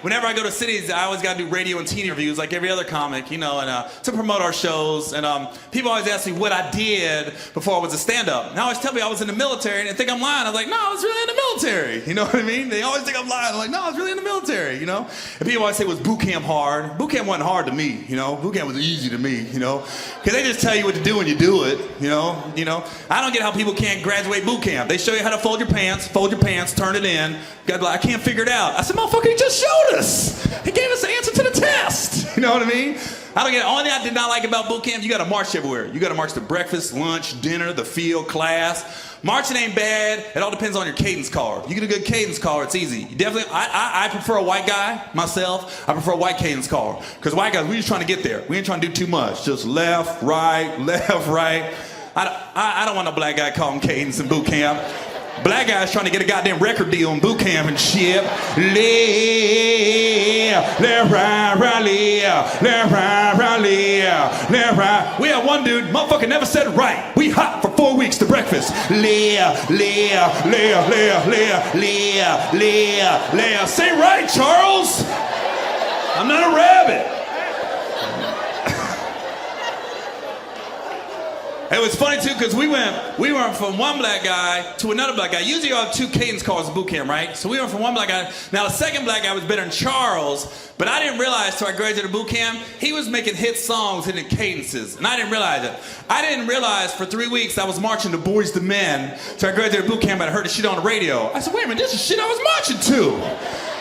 Whenever I go to cities, I always got to do radio and TV reviews like every other comic, and to promote our shows. And people always ask me what I did before I was a stand-up. And I always tell me I was in the military, and they think I'm lying. I'm like, no, I was really in the military. You know what I mean? They always think I'm lying. I'm like, no, I was really in the military, And people always say, was boot camp hard? Boot camp wasn't hard to me, Boot camp was easy to me, Because they just tell you what to do when you do it, I don't get how people can't graduate boot camp. They show you how to fold your pants, turn it in. God, I can't figure it out. I said, motherfucker, he just showed us. He gave us the answer to the test. You know what I mean? I don't get it. Only thing I did not like about boot camp, you got to march everywhere. You got to march to breakfast, lunch, dinner, the field, class. Marching ain't bad. It all depends on your cadence card. You get a good cadence card, it's easy. You definitely, I prefer a white guy, myself. I prefer a white cadence card. Because white guys, we just trying to get there. We ain't trying to do too much. Just left, right, left, right. I don't want no black guy calling cadence in boot camp. Black guys trying to get a goddamn record deal in boot camp and shit. Left, right, right, left, right, right, left, right. We had one dude, motherfucker never said right. We hot for 4 weeks to breakfast. Left. Say right, Charles. I'm not a rabbit. It was funny too, because we went from one black guy to another black guy. Usually you have two cadence cards in boot camp, right? So we went from one black guy. Now the second black guy was better than Charles, but I didn't realize till I graduated boot camp, he was making hit songs hitting cadences, and I didn't realize it. I didn't realize for 3 weeks I was marching to Boys to Men till I graduated boot camp and I heard the shit on the radio. I said, wait a minute, this is shit I was marching to.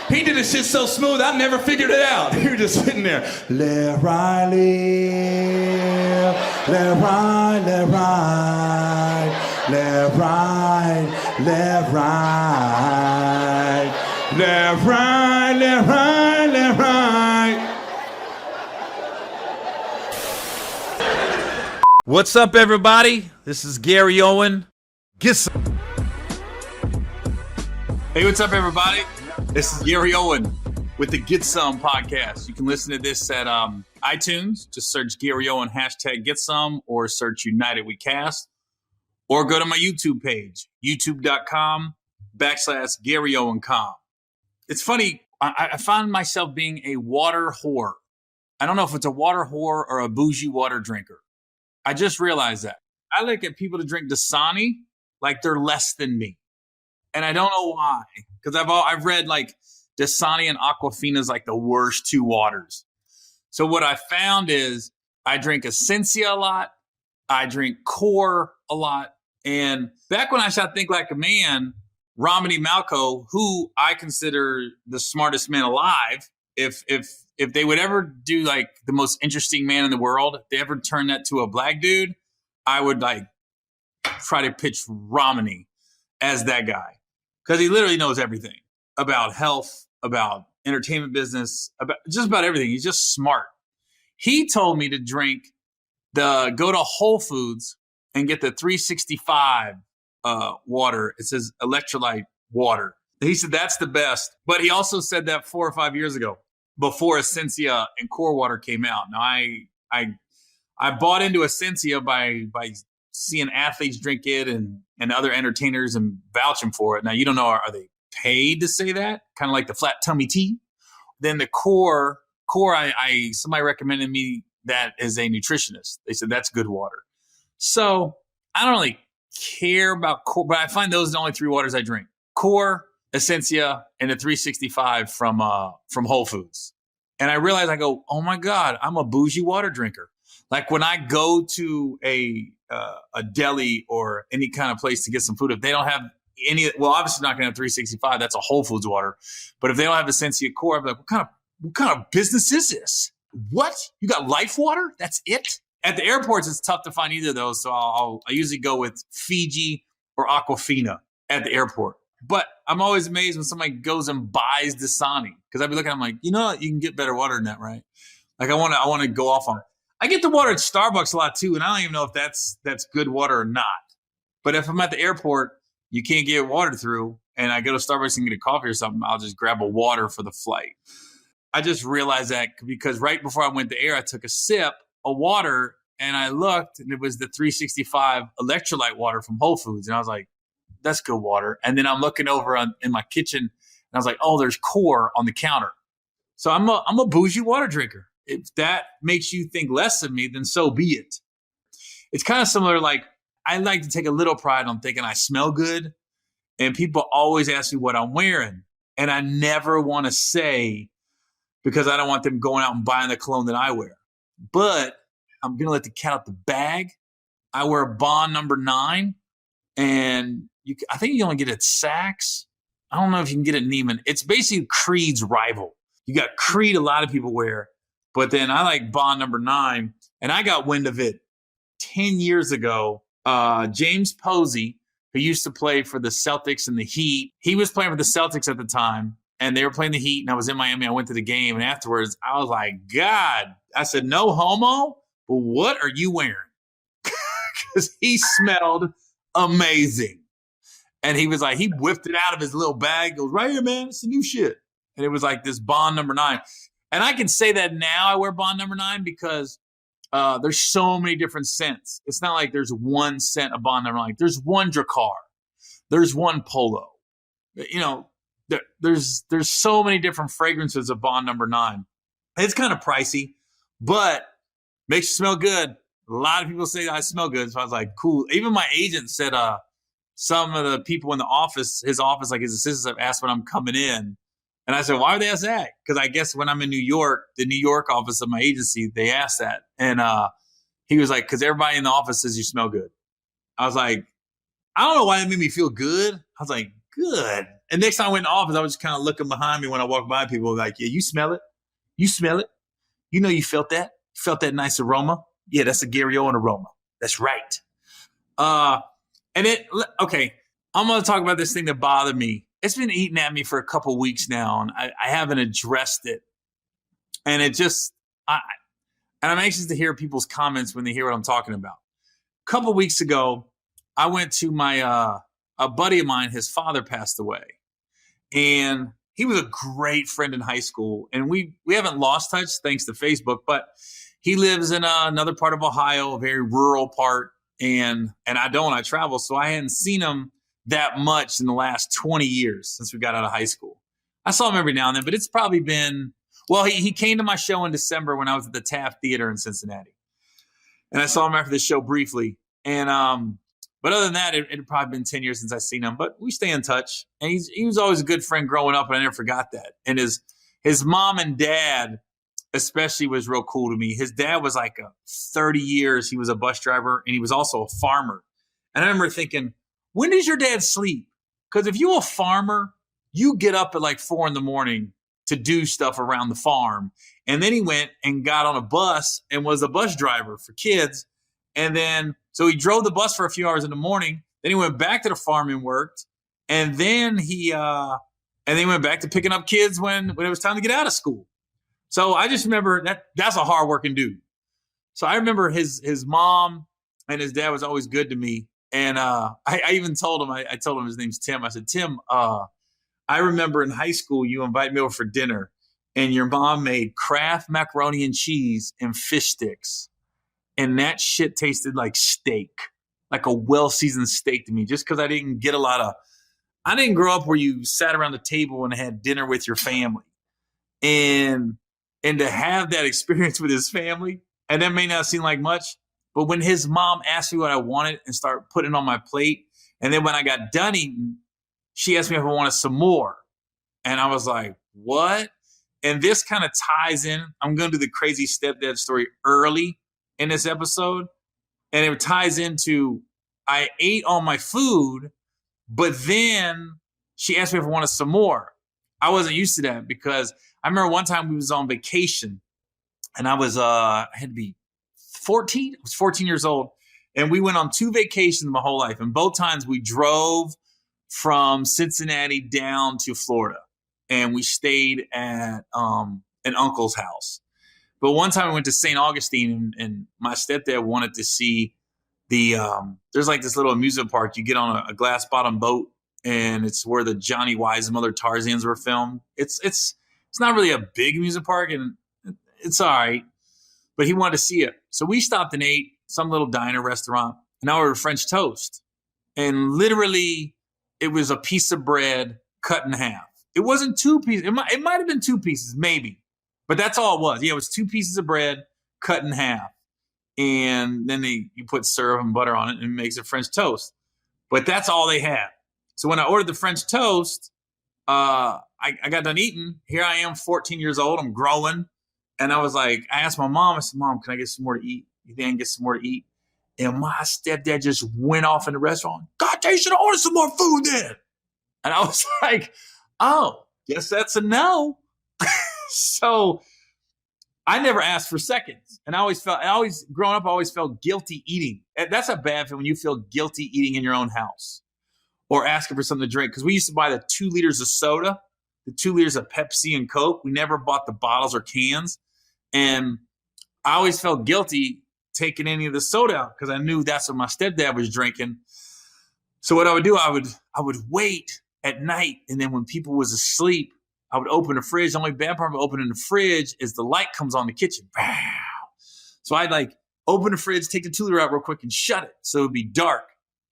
He did this shit so smooth, I never figured it out. He was just sitting there. Left, right, left, left, right, left, right, left, right, left, right, left, right, left, right, left, right. What's up, everybody? This is Gary Owen. Get some. Hey, what's up, everybody? This is Gary Owen with the Get Some podcast. You can listen to this at iTunes. Just search Gary Owen, #GetSome, or search United We Cast. Or go to my YouTube page, youtube.com/Gary Owen Com. It's funny, I find myself being a water whore. I don't know if it's a water whore or a bougie water drinker. I just realized that. I look at people that drink Dasani like they're less than me. And I don't know why, because I've read like Dasani and Aquafina is like the worst two waters. So what I found is I drink Essentia a lot, I drink Core a lot, and back when I started Think Like a Man, Ramani Malco, who I consider the smartest man alive, if they would ever do like the most interesting man in the world, if they ever turn that to a black dude, I would like try to pitch Ramani as that guy. Because he literally knows everything about health, about entertainment business, about just about everything. He's just smart. He told me to go to Whole Foods and get the 365 water. It says electrolyte water. He said that's the best. But he also said that 4 or 5 years ago, before Essentia and Core Water came out. Now I bought into Essentia by seeing athletes drink it and other entertainers and vouching for it. Now, you don't know, are they paid to say that? Kind of like the flat tummy tea. Then the core, somebody recommended me that as a nutritionist. They said, that's good water. So I don't really care about Core, but I find those are the only 3 waters I drink. Core, Essentia, and the 365 from Whole Foods. And I realized, I go, oh my God, I'm a bougie water drinker. Like when I go to a deli or any kind of place to get some food, if they don't have any, well, obviously not going to have 365. That's a Whole Foods water. But if they don't have Essentia Core, I'm like, what kind of business is this? What? You got Life Water? That's it? At the airports, it's tough to find either of those. So I usually go with Fiji or Aquafina at the airport. But I'm always amazed when somebody goes and buys Dasani, because I'd be looking, I'm like, you can get better water than that, right? Like I want to go off on it. I get the water at Starbucks a lot too, and I don't even know if that's good water or not. But if I'm at the airport, you can't get water through, and I go to Starbucks and get a coffee or something, I'll just grab a water for the flight. I just realized that because right before I went to air, I took a sip of water, and I looked, and it was the 365 electrolyte water from Whole Foods, and I was like, that's good water. And then I'm looking over in my kitchen, and I was like, oh, there's Core on the counter. So I'm a bougie water drinker. If that makes you think less of me, then so be it. It's kind of similar. Like, I like to take a little pride on thinking I smell good. And people always ask me what I'm wearing. And I never want to say, because I don't want them going out and buying the cologne that I wear. But I'm going to let the cat out the bag. I wear Bond number 9. And I think you only get it at Saks. I don't know if you can get it at Neiman. It's basically Creed's rival. You got Creed, a lot of people wear. But then I like Bond number 9. And I got wind of it 10 years ago. James Posey, who used to play for the Celtics and the Heat, he was playing for the Celtics at the time. And they were playing the Heat. And I was in Miami. I went to the game. And afterwards, I was like, God. I said, no homo. But what are you wearing? Because he smelled amazing. And he was like, he whipped it out of his little bag, goes, right here, man, it's the new shit. And it was like this Bond number 9. And I can say that now I wear Bond number 9 because there's so many different scents. It's not like there's one scent of Bond number 9. There's one Drakkar. There's one Polo. You know, there's so many different fragrances of Bond number 9. It's kind of pricey, but makes you smell good. A lot of people say I smell good. So I was like, cool. Even my agent said some of the people in the office, his office, like his assistants, have asked when I'm coming in. And I said, why would they ask that? Because I guess when I'm in New York, the New York office of my agency, they asked that. And he was like, because everybody in the office says you smell good. I was like, I don't know why that made me feel good. I was like, good. And next time I went in the office, I was just kind of looking behind me when I walked by people like, yeah, you smell it. You smell it. You know you felt that. You felt that nice aroma. Yeah, that's a Gary Owen aroma. That's right. Okay, I'm going to talk about this thing that bothered me. It's been eating at me for a couple weeks now, and I haven't addressed it. And I'm anxious to hear people's comments when they hear what I'm talking about. A couple weeks ago, I went to a buddy of mine. His father passed away, and he was a great friend in high school. And we haven't lost touch thanks to Facebook, but he lives in another part of Ohio, a very rural part, and I travel, so I hadn't seen him that much in the last 20 years since we got out of high school. I saw him every now and then, but it's probably been, well, he came to my show in December when I was at the Taft Theater in Cincinnati. And I saw him after the show briefly. And but other than that, it had probably been 10 years since I've seen him, but we stay in touch. And he was always a good friend growing up, and I never forgot that. And his mom and dad especially was real cool to me. His dad was like 30 years. He was a bus driver, and he was also a farmer. And I remember thinking, when does your dad sleep? Because if you're a farmer, you get up at like 4 a.m. to do stuff around the farm. And then he went and got on a bus and was a bus driver for kids. And then, so he drove the bus for a few hours in the morning. Then he went back to the farm and worked. And then he went back to picking up kids when it was time to get out of school. So I just remember that's a hardworking dude. So I remember his mom and his dad was always good to me. And I even told him, I told him his name's Tim. I said, Tim, I remember in high school you invited me over for dinner and your mom made Kraft macaroni and cheese and fish sticks. And that shit tasted like steak, like a well-seasoned steak to me, just because I didn't grow up where you sat around the table and had dinner with your family. And to have that experience with his family, and that may not seem like much, but when his mom asked me what I wanted and started putting it on my plate, and then when I got done eating, she asked me if I wanted some more. And I was like, what? And this kind of ties in. I'm going to do the crazy stepdad story early in this episode. And it ties into, I ate all my food, but then she asked me if I wanted some more. I wasn't used to that because I remember one time we was on vacation and I had to be 14. I was 14 years old. And we went on 2 vacations my whole life. And both times we drove from Cincinnati down to Florida. And we stayed at an uncle's house. But one time we went to St. Augustine and my stepdad wanted to see there's like this little amusement park. You get on a glass bottom boat and it's where the Johnny Wise and other Tarzans were filmed. It's not really a big amusement park and it's all right. But he wanted to see it. So we stopped and ate some little diner restaurant and I ordered French toast. And literally it was a piece of bread cut in half. It wasn't 2 pieces. It might have been 2 pieces, maybe. But that's all it was. Yeah, it was 2 pieces of bread cut in half. And then you put syrup and butter on it and it makes a French toast. But that's all they had. So when I ordered the French toast, I got done eating. Here I am, 14 years old. I'm growing. And I was like, I asked my mom, I said, Mom, can I get some more to eat? You think I can get some more to eat? And my stepdad just went off in the restaurant. God, you should order some more food then. And I was like, oh, guess that's a no. So I never asked for seconds. And growing up, I always felt guilty eating. And that's a bad thing when you feel guilty eating in your own house or asking for something to drink. Because we used to buy the 2 liters of soda, the 2 liters of Pepsi and Coke. We never bought the bottles or cans. And I always felt guilty taking any of the soda out because I knew that's what my stepdad was drinking. So what I would do, I would wait at night. And then when people was asleep, I would open the fridge. The only bad part of opening the fridge is the light comes on in the kitchen. So I'd like open the fridge, take the 2 liter out real quick and shut it. So it would be dark.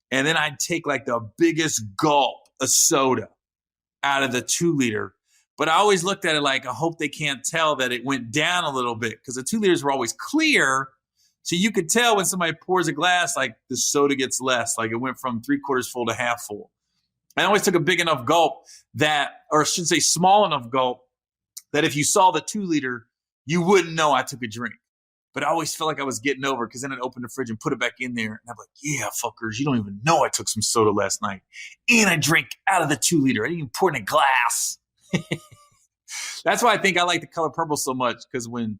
And then I'd take like the biggest gulp of soda out of the 2 liter. But I always looked at it like, I hope they can't tell that it went down a little bit because the 2 liters were always clear. So you could tell when somebody pours a glass, like the soda gets less, like it went from 3/4 full to half full. I always took a big enough gulp or I should say small enough gulp that if you saw the 2 liter, you wouldn't know I took a drink. But I always felt like I was getting over because then I'd open the fridge and put it back in there. And I'm like, yeah, fuckers, you don't even know I took some soda last night. And I drank out of the 2 liter. I didn't even pour it in a glass. That's why I think I like The Color Purple so much because when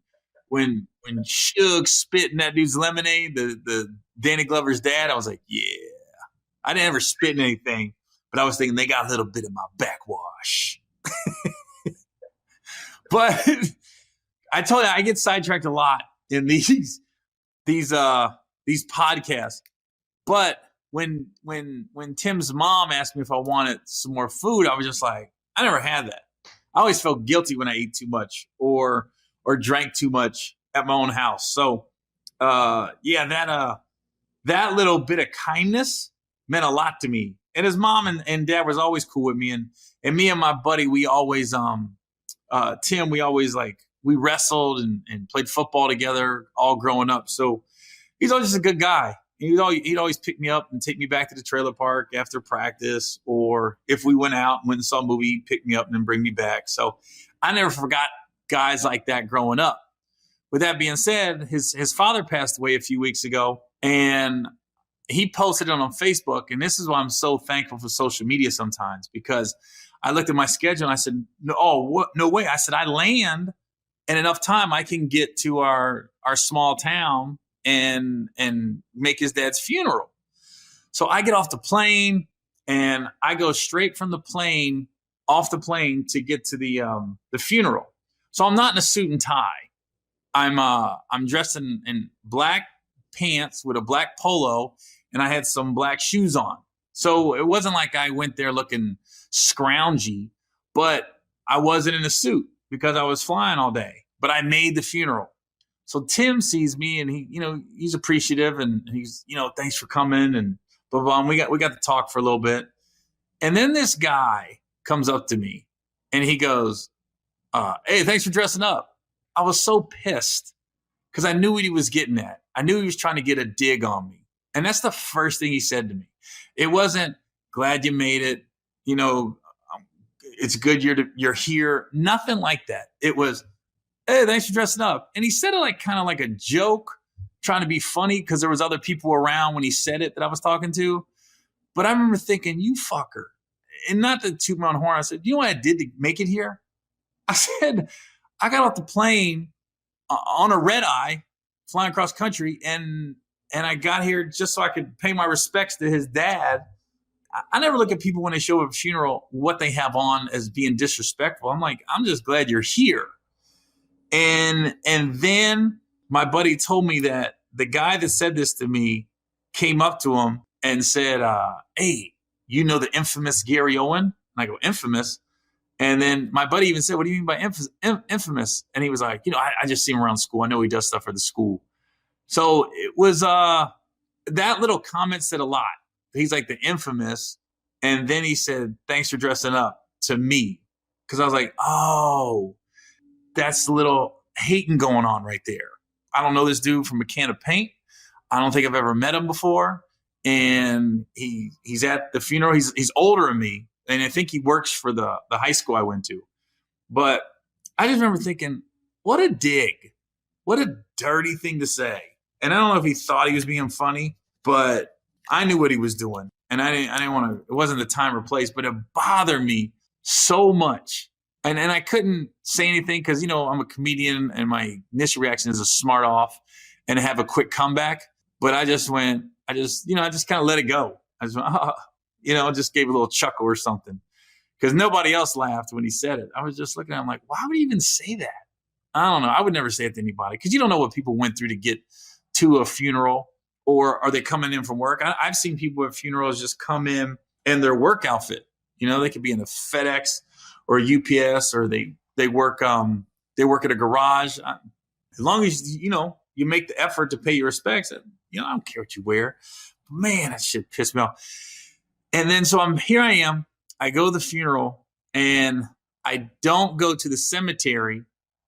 Suge spit in that dude's lemonade, the Danny Glover's dad, I was like, yeah. I didn't ever spit in anything. But I was thinking they got a little bit of my backwash. But I told you, I get sidetracked a lot in these podcasts. But when Tim's mom asked me if I wanted some more food, I was just like, I never had that. I always felt guilty when I ate too much or drank too much at my own house. So that little bit of kindness meant a lot to me. And his mom and dad was always cool with me. And me and my buddy, we always, Tim, we wrestled and played football together all growing up. So he's always just a good guy. He'd always pick me up and take me back to the trailer park after practice. Or if we went out and went and saw a movie, he'd pick me up and then bring me back. So I never forgot guys like that growing up. With that being said, his father passed away a few weeks ago. And he posted it on Facebook, and this is why I'm so thankful for social media sometimes, because I looked at my schedule and I said, no way. I said, I land in enough time I can get to our small town and make his dad's funeral. So I get off the plane and I go straight from the plane, off the plane to get to the funeral. So I'm not in a suit and tie. I'm dressed in black pants with a black polo, and I had some black shoes on. So it wasn't like I went there looking scroungy, but I wasn't in a suit because I was flying all day. But I made the funeral. So Tim sees me and he's appreciative and he's, thanks for coming and blah, blah, blah. And we got to talk for a little bit. And then this guy comes up to me and he goes, hey, thanks for dressing up. I was so pissed because I knew what he was getting at. I knew he was trying to get a dig on me. And that's the first thing he said to me. It wasn't, glad you made it. It's good you're here. Nothing like that. It was, hey, thanks for dressing up. And he said it kind of like a joke, trying to be funny because there was other people around when he said it that I was talking to. But I remember thinking, you fucker. And not to toot my own horn, I said, you know what I did to make it here? I said, I got off the plane on a red eye flying across country and I got here just so I could pay my respects to his dad. I never look at people when they show up at a funeral, what they have on as being disrespectful. I'm like, I'm just glad you're here. And then my buddy told me that the guy that said this to me came up to him and said, hey, you know the infamous Gary Owen? And I go, infamous? And then my buddy even said, what do you mean by infamous? And he was like, I just see him around school. I know he does stuff for the school. So it was that little comment said a lot. He's like the infamous. And then he said, thanks for dressing up to me. Because I was like, oh. that's a little hating going on right there. I don't know this dude from a can of paint. I don't think I've ever met him before. And he's at the funeral. He's older than me. And I think he works for the high school I went to. But I just remember thinking, what a dig. What a dirty thing to say. And I don't know if he thought he was being funny, but I knew what he was doing. And I didn't want to, it wasn't the time or place, but it bothered me so much. And I couldn't say anything because, I'm a comedian and my initial reaction is to smart off and have a quick comeback. But I just kind of let it go. I just went, just gave a little chuckle or something because nobody else laughed when he said it. I was just looking at him like, why would he even say that? I don't know. I would never say it to anybody because you don't know what people went through to get to a funeral, or are they coming in from work? I've seen people at funerals just come in their work outfit. They could be in a FedEx or a UPS, or they work at a garage. As long as you make the effort to pay your respects, I don't care what you wear. Man, that shit pissed me off. And then so I am. I go to the funeral and I don't go to the cemetery.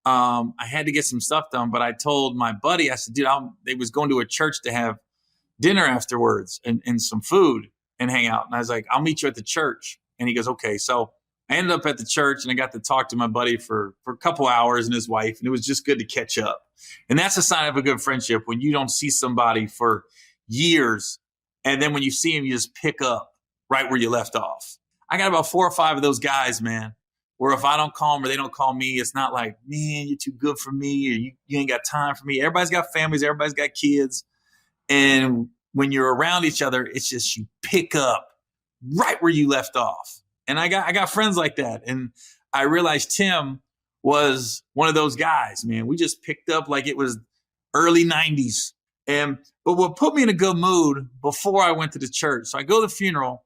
I had to get some stuff done, but I told my buddy, I said, dude, they was going to a church to have dinner afterwards and some food and hang out. And I was like, I'll meet you at the church. And he goes, okay. So I ended up at the church and I got to talk to my buddy for a couple hours and his wife. And it was just good to catch up. And that's a sign of a good friendship when you don't see somebody for years. And then when you see him, you just pick up right where you left off. I got about 4 or 5 of those guys, man, where if I don't call them or they don't call me, it's not like, man, you're too good for me, or you ain't got time for me. Everybody's got families. Everybody's got kids. And when you're around each other, it's just you pick up right where you left off. And I got friends like that. And I realized Tim was one of those guys, man. We just picked up like it was early 90s. But what put me in a good mood before I went to the church. So I go to the funeral.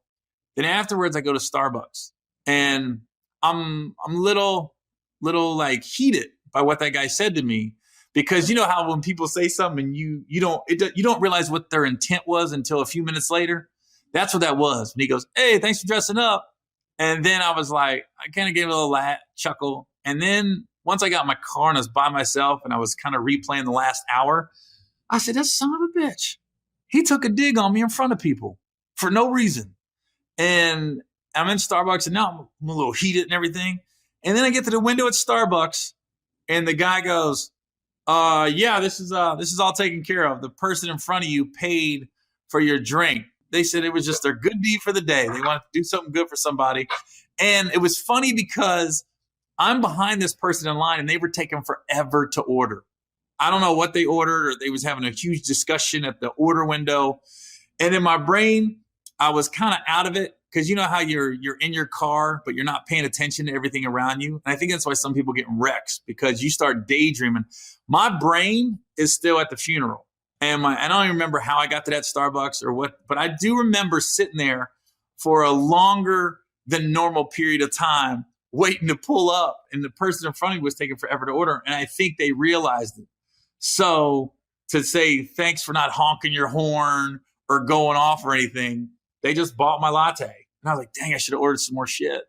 Then afterwards, I go to Starbucks. And I'm little like heated by what that guy said to me. Because you know how when people say something and you don't realize what their intent was until a few minutes later? That's what that was. When he goes, hey, thanks for dressing up. And then I was like, I kind of gave a little chuckle. And then once I got in my car and I was by myself and I was kind of replaying the last hour, I said, that son of a bitch. He took a dig on me in front of people for no reason. And I'm in Starbucks and now I'm a little heated and everything. And then I get to the window at Starbucks and the guy goes, yeah, this is all taken care of. The person in front of you paid for your drink. They said it was just their good deed for the day. They wanted to do something good for somebody. And it was funny because I'm behind this person in line and they were taking forever to order. I don't know what they ordered, or they was having a huge discussion at the order window. And in my brain, I was kind of out of it because you know how you're in your car, but you're not paying attention to everything around you. And I think that's why some people get in wrecks, because you start daydreaming. My brain is still at the funeral. And I don't even remember how I got to that Starbucks or what, but I do remember sitting there for a longer than normal period of time waiting to pull up. And the person in front of me was taking forever to order. And I think they realized it. So to say thanks for not honking your horn or going off or anything, they just bought my latte. And I was like, dang, I should have ordered some more shit.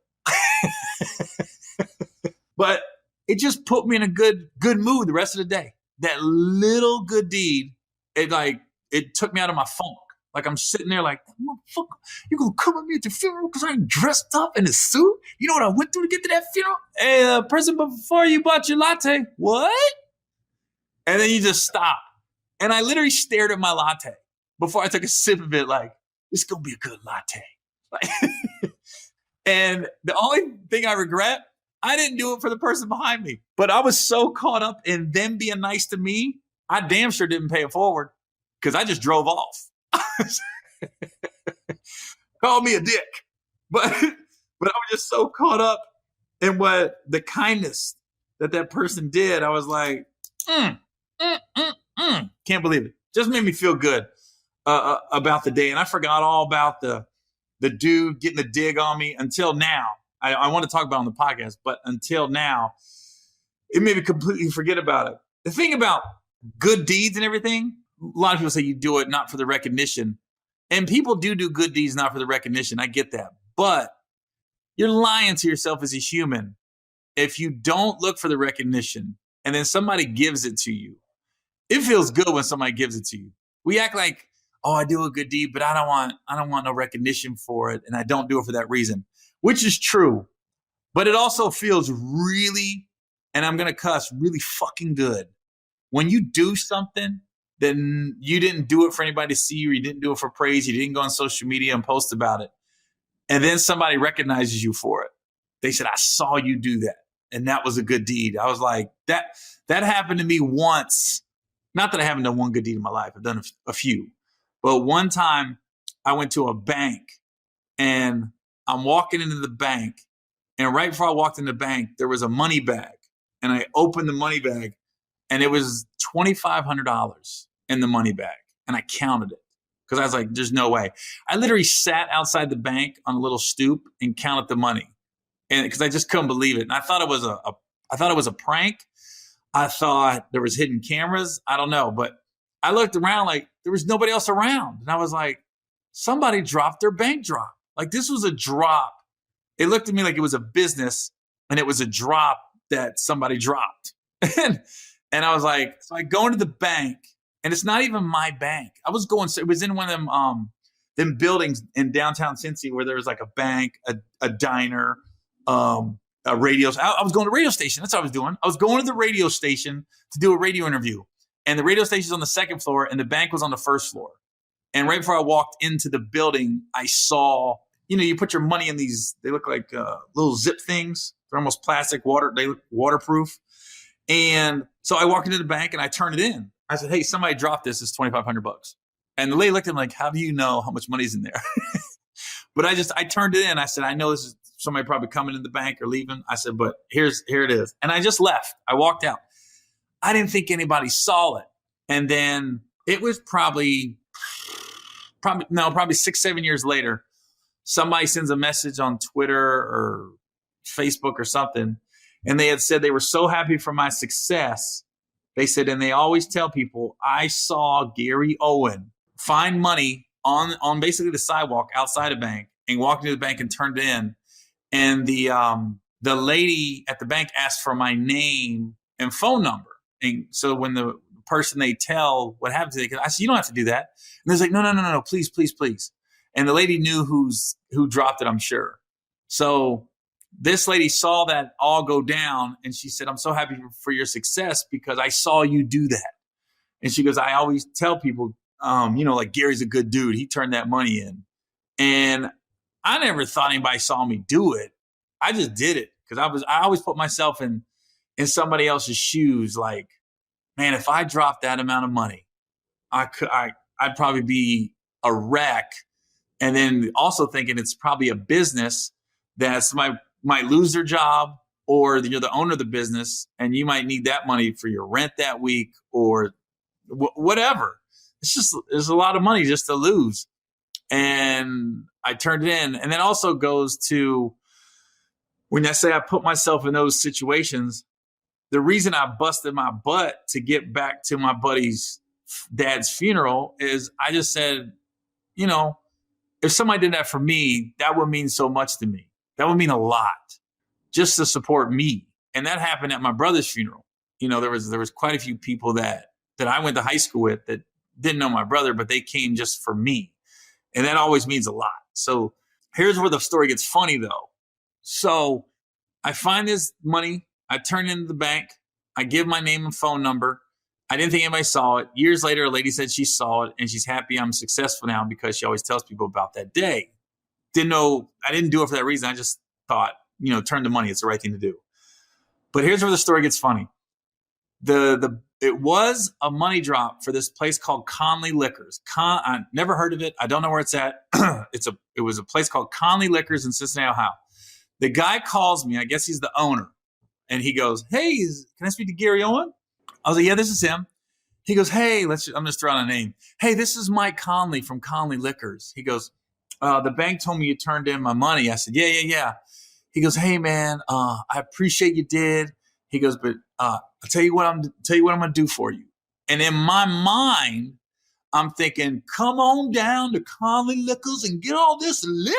But it just put me in a good mood the rest of the day. That little good deed, it took me out of my funk. Like I'm sitting there like, motherfucker, you gonna come with me at the funeral because I ain't dressed up in a suit? You know what I went through to get to that funeral? Hey, person before you bought your latte. What? And then you just stop. And I literally stared at my latte before I took a sip of it like, it's gonna be a good latte. And the only thing I regret, I didn't do it for the person behind me. But I was so caught up in them being nice to me, I damn sure didn't pay it forward because I just drove off. Call me a dick. But I was just so caught up in what the kindness that person did. I was like, can't believe it. Just made me feel good about the day. And I forgot all about the dude getting the dig on me until now. I want to talk about it on the podcast, but until now, it made me completely forget about it. The thing about good deeds and everything, a lot of people say you do it not for the recognition. And people do good deeds not for the recognition. I get that. But you're lying to yourself as a human if you don't look for the recognition and then somebody gives it to you, it feels good when somebody gives it to you. We act like, oh, I do a good deed, but I don't want no recognition for it, and I don't do it for that reason, which is true. But it also feels really, and I'm gonna cuss, really fucking good when you do something. Then you didn't do it for anybody to see, or you didn't do it for praise. You didn't go on social media and post about it, and then somebody recognizes you for it. They said, "I saw you do that, and that was a good deed." I was like, that happened to me once. Not that I haven't done one good deed in my life. I've done a few. But one time I went to a bank and I'm walking into the bank. And right before I walked in the bank, there was a money bag. And I opened the money bag and it was $2,500 in the money bag. And I counted it because I was like, there's no way. I literally sat outside the bank on a little stoop and counted the money. And because I just couldn't believe it. And I thought it was a prank. I thought there was hidden cameras. I don't know. But I looked around like there was nobody else around. And I was like, somebody dropped their bank drop. Like this was a drop. It looked at me like it was a business and it was a drop that somebody dropped. and I was like, so I go into the bank and it's not even my bank. It was in one of them buildings in downtown Cincy where there was like a bank, a diner, a radio. I was going to the radio station. That's what I was doing. I was going to the radio station to do a radio interview. And the radio station's on the second floor and the bank was on the first floor. And right before I walked into the building, I saw, you put your money in these, they look like little zip things. They're almost plastic, they look waterproof. And so I walked into the bank and I turned it in. I said, hey, somebody dropped this. It's $2,500. And the lady looked at me like, how do you know how much money's in there? But I turned it in. I said, I know this is somebody probably coming in the bank or leaving. I said, but here it is. And I just left. I walked out. I didn't think anybody saw it. And then it was probably 6-7 years later, somebody sends a message on Twitter or Facebook or something. And they had said they were so happy for my success. They said, and they always tell people, I saw Gary Owen find money on basically the sidewalk outside a bank and walked into the bank and turned it in. And the lady at the bank asked for my name and phone number. And so when the person they tell what happened to them, I said, you don't have to do that. And they're like, no, please, please, please. And the lady knew who dropped it, I'm sure. So this lady saw that all go down and she said, I'm so happy for your success because I saw you do that. And she goes, I always tell people, like Gary's a good dude. He turned that money in. And I never thought anybody saw me do it. I just did it because I always put myself in somebody else's shoes. Like, man, if I dropped that amount of money, I'd probably be a wreck. And then also thinking it's probably a business that somebody might lose their job, or you're the owner of the business and you might need that money for your rent that week or whatever. There's a lot of money just to lose. And I turned it in. And then also goes to when I say I put myself in those situations, the reason I busted my butt to get back to my buddy's dad's funeral is I just said, if somebody did that for me, that would mean so much to me. That would mean a lot just to support me. And that happened at my brother's funeral. There was quite a few people that I went to high school with that didn't know my brother, but they came just for me. And that always means a lot. So here's where the story gets funny though. So I find this money, I turn it into the bank, I give my name and phone number. I didn't think anybody saw it. Years later, a lady said she saw it and she's happy I'm successful now because she always tells people about that day. Didn't know, I didn't do it for that reason. I just thought, turn the money. It's the right thing to do. But here's where the story gets funny. It was a money drop for this place called Conley Liquors. I never heard of it. I don't know where it's at. It was a place called Conley Liquors in Cincinnati, Ohio. The guy calls me. I guess he's the owner. And he goes, hey, can I speak to Gary Owen? I was like, yeah, this is him. He goes, hey, I'm just throwing a name. Hey, this is Mike Conley from Conley Liquors. He goes, the bank told me you turned in my money. I said, yeah. He goes, hey man, I appreciate you did. He goes, but I'll tell you what I'm going to do for you. And in my mind, I'm thinking, come on down to Conley Liquors and get all this liquor.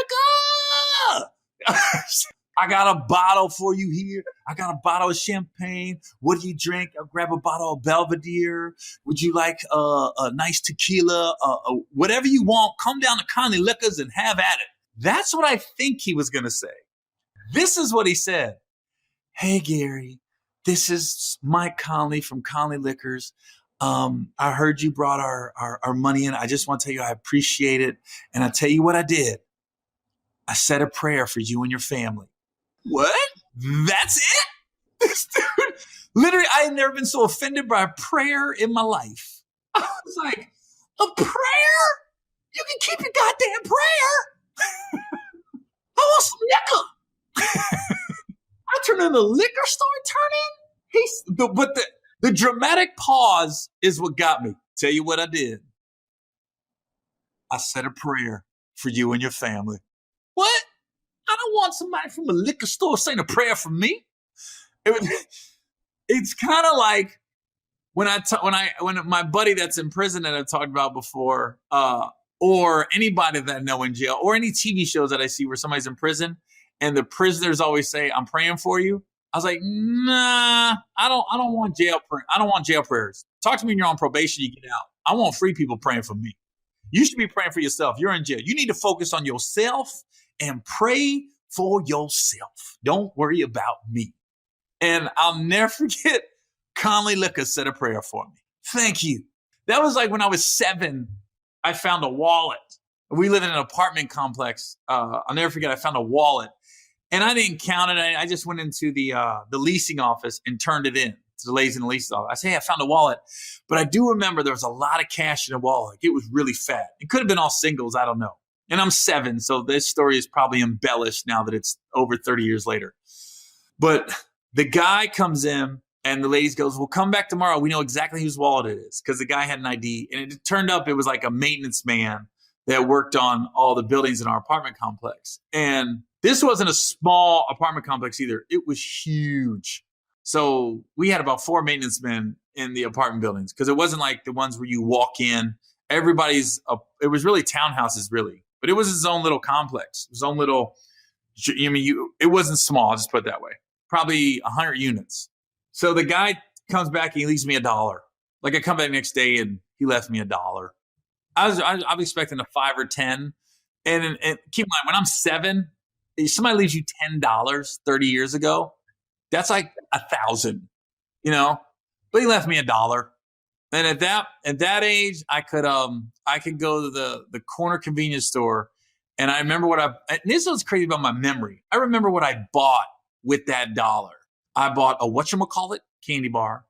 I got a bottle for you here. I got a bottle of champagne. What do you drink? I'll grab a bottle of Belvedere. Would you like a nice tequila? Whatever you want, come down to Conley Liquors and have at it. That's what I think he was going to say. This is what he said. Hey, Gary, this is Mike Conley from Conley Liquors. I heard you brought our money in. I just want to tell you I appreciate it. And I tell you what I did. I said a prayer for you and your family. What? That's it? This dude, literally, I had never been so offended by a prayer in my life. I was like, a prayer? You can keep your goddamn prayer. I want some liquor. I turned in the liquor store, but the dramatic pause is what got me. Tell you what I did. I said a prayer for you and your family. What? I don't want somebody from a liquor store saying a prayer for me. It's kind of like when my buddy that's in prison that I've talked about before, or anybody that I know in jail, or any TV shows that I see where somebody's in prison, and the prisoners always say, "I'm praying for you." I was like, nah, I don't want jail prayer. I don't want jail prayers. Talk to me when you're on probation, you get out. I want free people praying for me. You should be praying for yourself. You're in jail. You need to focus on yourself and pray for yourself. Don't worry about me. And I'll never forget Conley Liquor said a prayer for me. Thank you. That was like when I was 7, I found a wallet. We live in an apartment complex. I'll never forget, I found a wallet. And I didn't count it. I just went into the leasing office and turned it in to the ladies in the leasing office. I said, hey, I found a wallet. But I do remember there was a lot of cash in the wallet. Like, it was really fat. It could have been all singles. I don't know. And I'm 7, so this story is probably embellished now that it's over 30 years later. But the guy comes in, and the ladies goes, well, come back tomorrow. We know exactly whose wallet it is, because the guy had an ID. And it turned up it was like a maintenance man that worked on all the buildings in our apartment complex. And this wasn't a small apartment complex either. It was huge. So we had about 4 maintenance men in the apartment buildings, because it wasn't like the ones where you walk in. It was really townhouses, really. But it was his own little complex, his own little, it wasn't small, I'll just put it that way. Probably 100 units. So the guy comes back and he leaves me $1. Like, I come back the next day and he left me $1. I was expecting a 5 or 10. And keep in mind, when I'm 7, somebody leaves you $10 30 years ago, that's like 1,000, But he left me $1. And at that age, I could go to the corner convenience store, and I remember and this was crazy about my memory. I remember what I bought with that $1. I bought a whatchamacallit candy bar,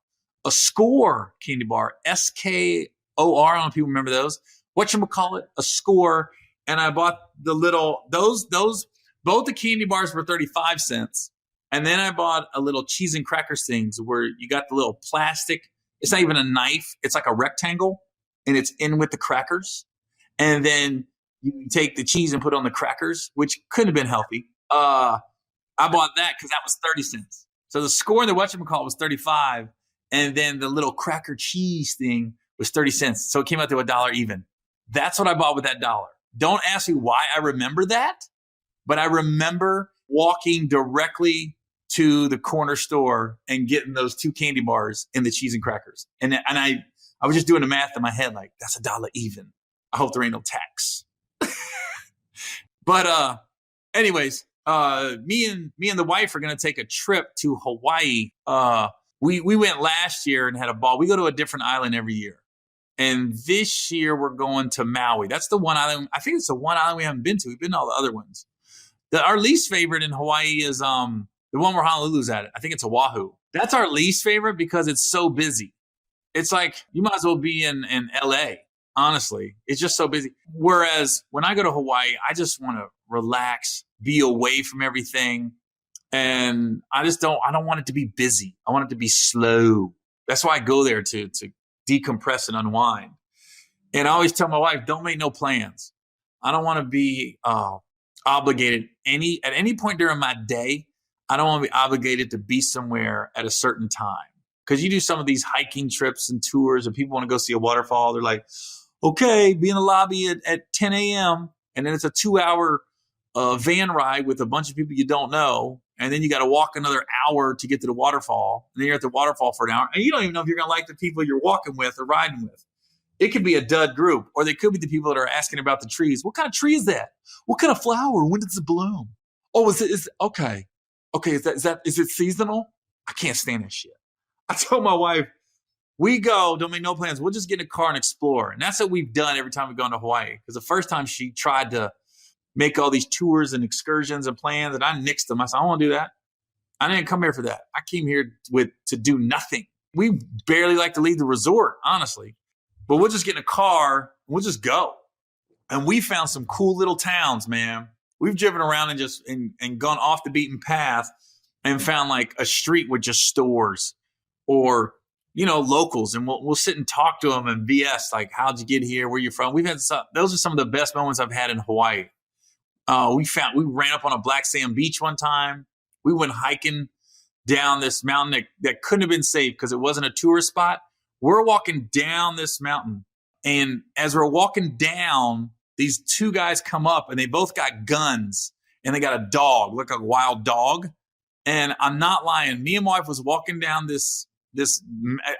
a Score candy bar, SKOR. I don't know if people remember those. Whatchamacallit, a Score, and I bought the little those both the candy bars were 35 cents, and then I bought a little cheese and crackers things where you got the little plastic. It's not even a knife. It's like a rectangle, and it's in with the crackers. And then you take the cheese and put it on the crackers, which couldn't have been healthy. I bought that because that was 30 cents. So the Score and the whatchamacallit was 35, and then the little cracker cheese thing was 30 cents. So it came out to $1 even. That's what I bought with that $1. Don't ask me why I remember that, but I remember walking directly to the corner store and getting those 2 candy bars and the cheese and crackers. And I was just doing the math in my head, like, that's $1 even. I hope there ain't no tax. But anyways, me and the wife are going to take a trip to Hawaii. We went last year and had a ball. We go to a different island every year. And this year we're going to Maui. That's the one island. I think it's the one island we haven't been to. We've been to all the other ones. Our least favorite in Hawaii is the one where Honolulu's at. I think it's Oahu. That's our least favorite because it's so busy. It's like you might as well be in LA. Honestly, it's just so busy. Whereas when I go to Hawaii, I just want to relax, be away from everything. And I don't want it to be busy. I want it to be slow. That's why I go there to decompress and unwind. And I always tell my wife, don't make no plans. I don't want to be obligated at any point during my day. I don't want to be obligated to be somewhere at a certain time. Because you do some of these hiking trips and tours and people want to go see a waterfall. They're like, okay, be in the lobby at 10 a.m. And then it's a 2-hour a van ride with a bunch of people you don't know, and then you got to walk another hour to get to the waterfall, and then you're at the waterfall for an hour, and you don't even know if you're going to like the people you're walking with or riding with. It could be a dud group, or they could be the people that are asking about the trees. What kind of tree is that? What kind of flower? When does it bloom? Oh, okay. Okay, is it seasonal? I can't stand that shit. I told my wife, we go, don't make no plans. We'll just get in a car and explore. And that's what we've done every time we've gone to Hawaii. Because the first time she tried to make all these tours and excursions and plans, and I nixed them. I said, I don't want to do that. I didn't come here for that. I came here to do nothing. We barely like to leave the resort, honestly. But we'll just get in a car and we'll just go. And we found some cool little towns, man. We've driven around and gone off the beaten path and found like a street with just stores or, locals. And we'll sit and talk to them and BS, like, how'd you get here? Where you from? Those are some of the best moments I've had in Hawaii. We ran up on a black sand beach one time. We went hiking down this mountain that couldn't have been safe because it wasn't a tourist spot. We're walking down this mountain. And as we're walking down, these two guys come up and they both got guns and they got a dog, like a wild dog. And I'm not lying. Me and my wife was walking down this,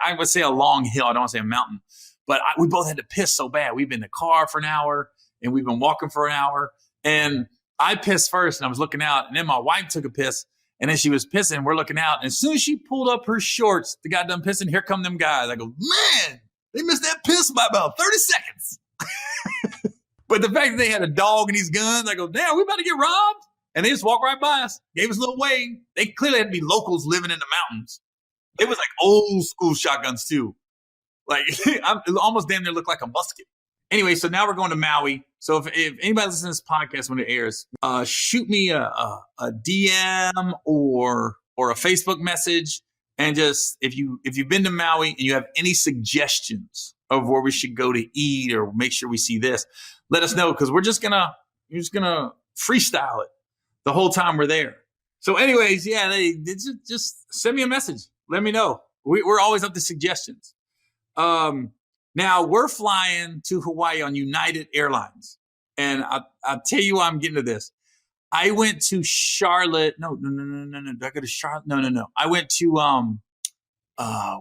I would say a long hill. I don't want to say a mountain, but we both had to piss so bad. We've been in the car for an hour and we've been walking for an hour. And I pissed first and I was looking out, and then my wife took a piss and then she was pissing. We're looking out. And as soon as she pulled up her shorts, the guy done pissing, here come them guys. I go, man, they missed that piss by about 30 seconds. But the fact that they had a dog and these guns, I go, damn, we about to get robbed? And they just walked right by us, gave us a little wave. They clearly had to be locals living in the mountains. It was like old school shotguns too. Like it almost damn near looked like a musket. Anyway, so now we're going to Maui. So if anybody listens to this podcast when it airs, shoot me a DM or a Facebook message. And just if you've been to Maui and you have any suggestions of where we should go to eat or make sure we see this, let us know, because we're just gonna freestyle it the whole time we're there. So anyways, yeah, they just send me a message. Let me know. We're always up to suggestions. Now we're flying to Hawaii on United Airlines. And I'll tell you why I'm getting to this. I went to Charlotte. No. Did I go to Charlotte? No. I went to,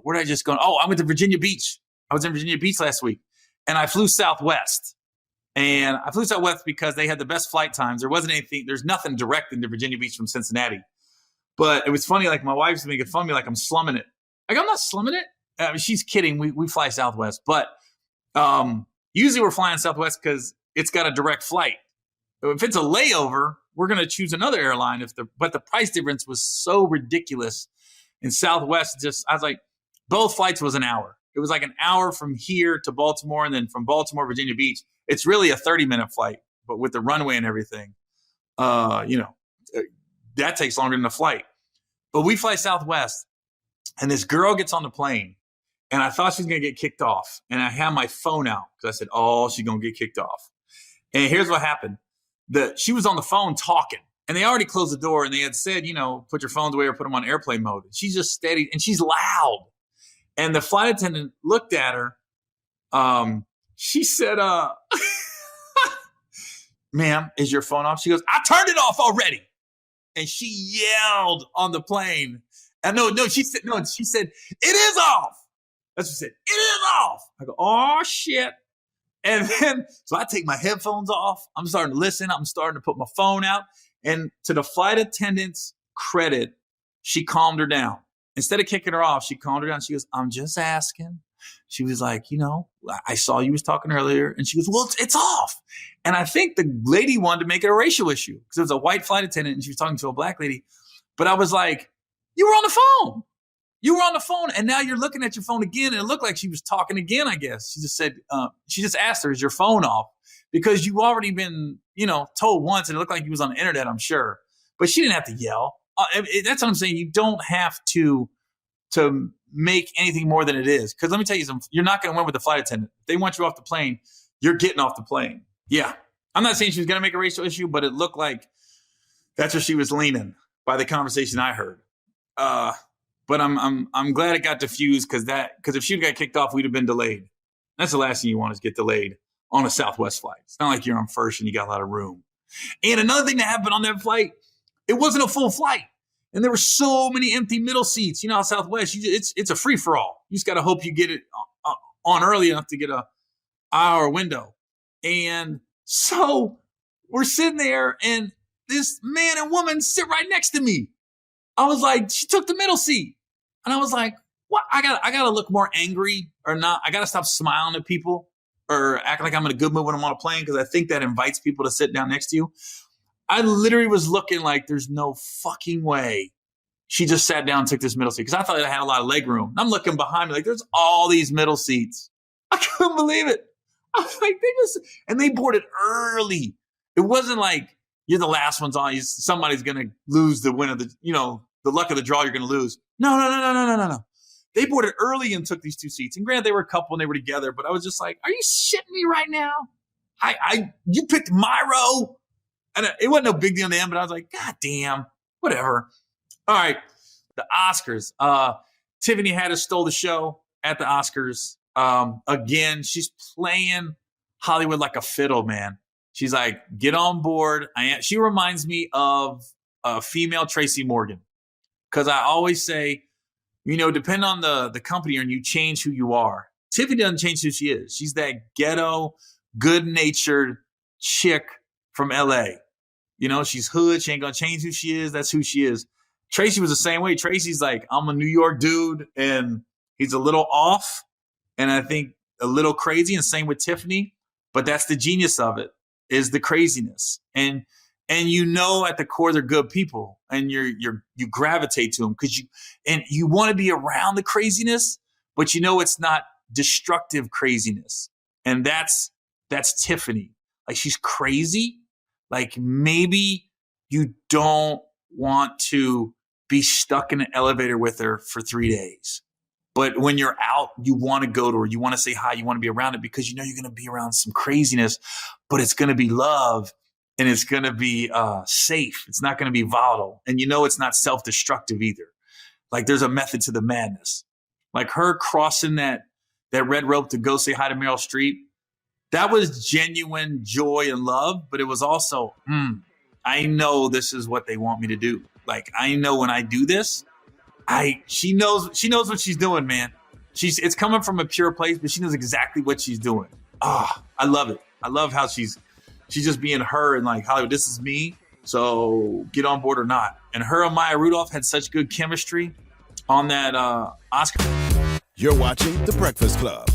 where did I just go? Oh, I went to Virginia Beach. I was in Virginia Beach last week and I flew Southwest. And I flew Southwest because they had the best flight times. There's nothing direct into Virginia Beach from Cincinnati. But it was funny, like my wife's making fun of me like I'm slumming it. Like, I'm not slumming it. She's kidding. We fly Southwest. But usually we're flying Southwest because it's got a direct flight. If it's a layover, we're going to choose another airline. But the price difference was so ridiculous. In Southwest, I was like, both flights was an hour. It was like an hour from here to Baltimore, and then from Baltimore, Virginia Beach. It's really a 30-minute flight, but with the runway and everything, that takes longer than the flight. But we fly Southwest, and this girl gets on the plane, and I thought she was going to get kicked off. And I had my phone out because I said, oh, she's going to get kicked off. And here's what happened. She was on the phone talking, and they already closed the door, and they had said, put your phones away or put them on airplane mode. And she's just steady, and she's loud. And the flight attendant looked at her. She said, ma'am, is your phone off? She goes, I turned it off already. And she yelled on the plane. And she said, it is off. That's what she said. It is off. I go, oh, shit. And then, so I take my headphones off. I'm starting to listen. I'm starting to put my phone out. And to the flight attendant's credit, she calmed her down. Instead of kicking her off, she calmed her down. She goes, I'm just asking. She was like, I saw you was talking earlier. And she goes, well, it's off. And I think the lady wanted to make it a racial issue because it was a white flight attendant and she was talking to a black lady. But I was like, you were on the phone. You were on the phone. And now you're looking at your phone again. And it looked like she was talking again, I guess. She just said, she just asked her, is your phone off? Because you've already been, told once and it looked like you was on the internet, I'm sure. But she didn't have to yell. That's what I'm saying. You don't have to make anything more than it is. Because let me tell you something. You're not going to win with the flight attendant. If they want you off the plane, you're getting off the plane. Yeah. I'm not saying she was going to make a racial issue, but it looked like that's where she was leaning by the conversation I heard. But I'm glad it got diffused because if she got kicked off, we'd have been delayed. That's the last thing you want is get delayed on a Southwest flight. It's not like you're on first and you got a lot of room. And another thing that happened on that flight, it wasn't a full flight. And there were so many empty middle seats. You know how Southwest, it's a free-for-all. You just got to hope you get it on early enough to get a hour window. And so we're sitting there, and this man and woman sit right next to me. I was like, she took the middle seat. And I was like, what? I gotta look more angry or not. I gotta stop smiling at people or act like I'm in a good mood when I'm on a plane, because I think that invites people to sit down next to you. I literally was looking like there's no fucking way she just sat down and took this middle seat, because I thought I had a lot of leg room. I'm looking behind me like there's all these middle seats. I couldn't believe it. I was like, they boarded early. It wasn't like you're the last ones on. Somebody's going to lose the win of the luck of the draw, you're going to lose. No. They boarded early and took these two seats. And granted, they were a couple and they were together, but I was just like, are you shitting me right now? You picked my row? And it wasn't no big deal to them, but I was like, God damn, whatever. All right, the Oscars. Tiffany Haddish stole the show at the Oscars. Again, she's playing Hollywood like a fiddle, man. She's like, get on board. She reminds me of a female Tracy Morgan, because I always say, depending on the company, and you change who you are. Tiffany doesn't change who she is. She's that ghetto, good-natured chick from L.A. She's hood. She ain't going to change who she is. That's who she is. Tracy was the same way. Tracy's like, I'm a New York dude, and he's a little off, and I think a little crazy, and same with Tiffany. But that's the genius of it, is the craziness. And at the core they're good people, and you gravitate to them because you want to be around the craziness, but it's not destructive craziness. And that's Tiffany. Like, she's crazy. Like, maybe you don't want to be stuck in an elevator with her for 3 days. But when you're out, you want to go to her. You want to say hi. You want to be around it because you're going to be around some craziness, but it's going to be love, and it's going to be safe. It's not going to be volatile. And it's not self-destructive either. Like, there's a method to the madness. Like, her crossing that red rope to go say hi to Meryl Streep, that was genuine joy and love, but it was also, I know this is what they want me to do. Like, I know when I do this, she knows what she's doing, man. It's coming from a pure place, but she knows exactly what she's doing. I love it. I love how she's just being her, and like, Hollywood, this is me, so get on board or not. And her and Maya Rudolph had such good chemistry on that Oscar. You're watching The Breakfast Club.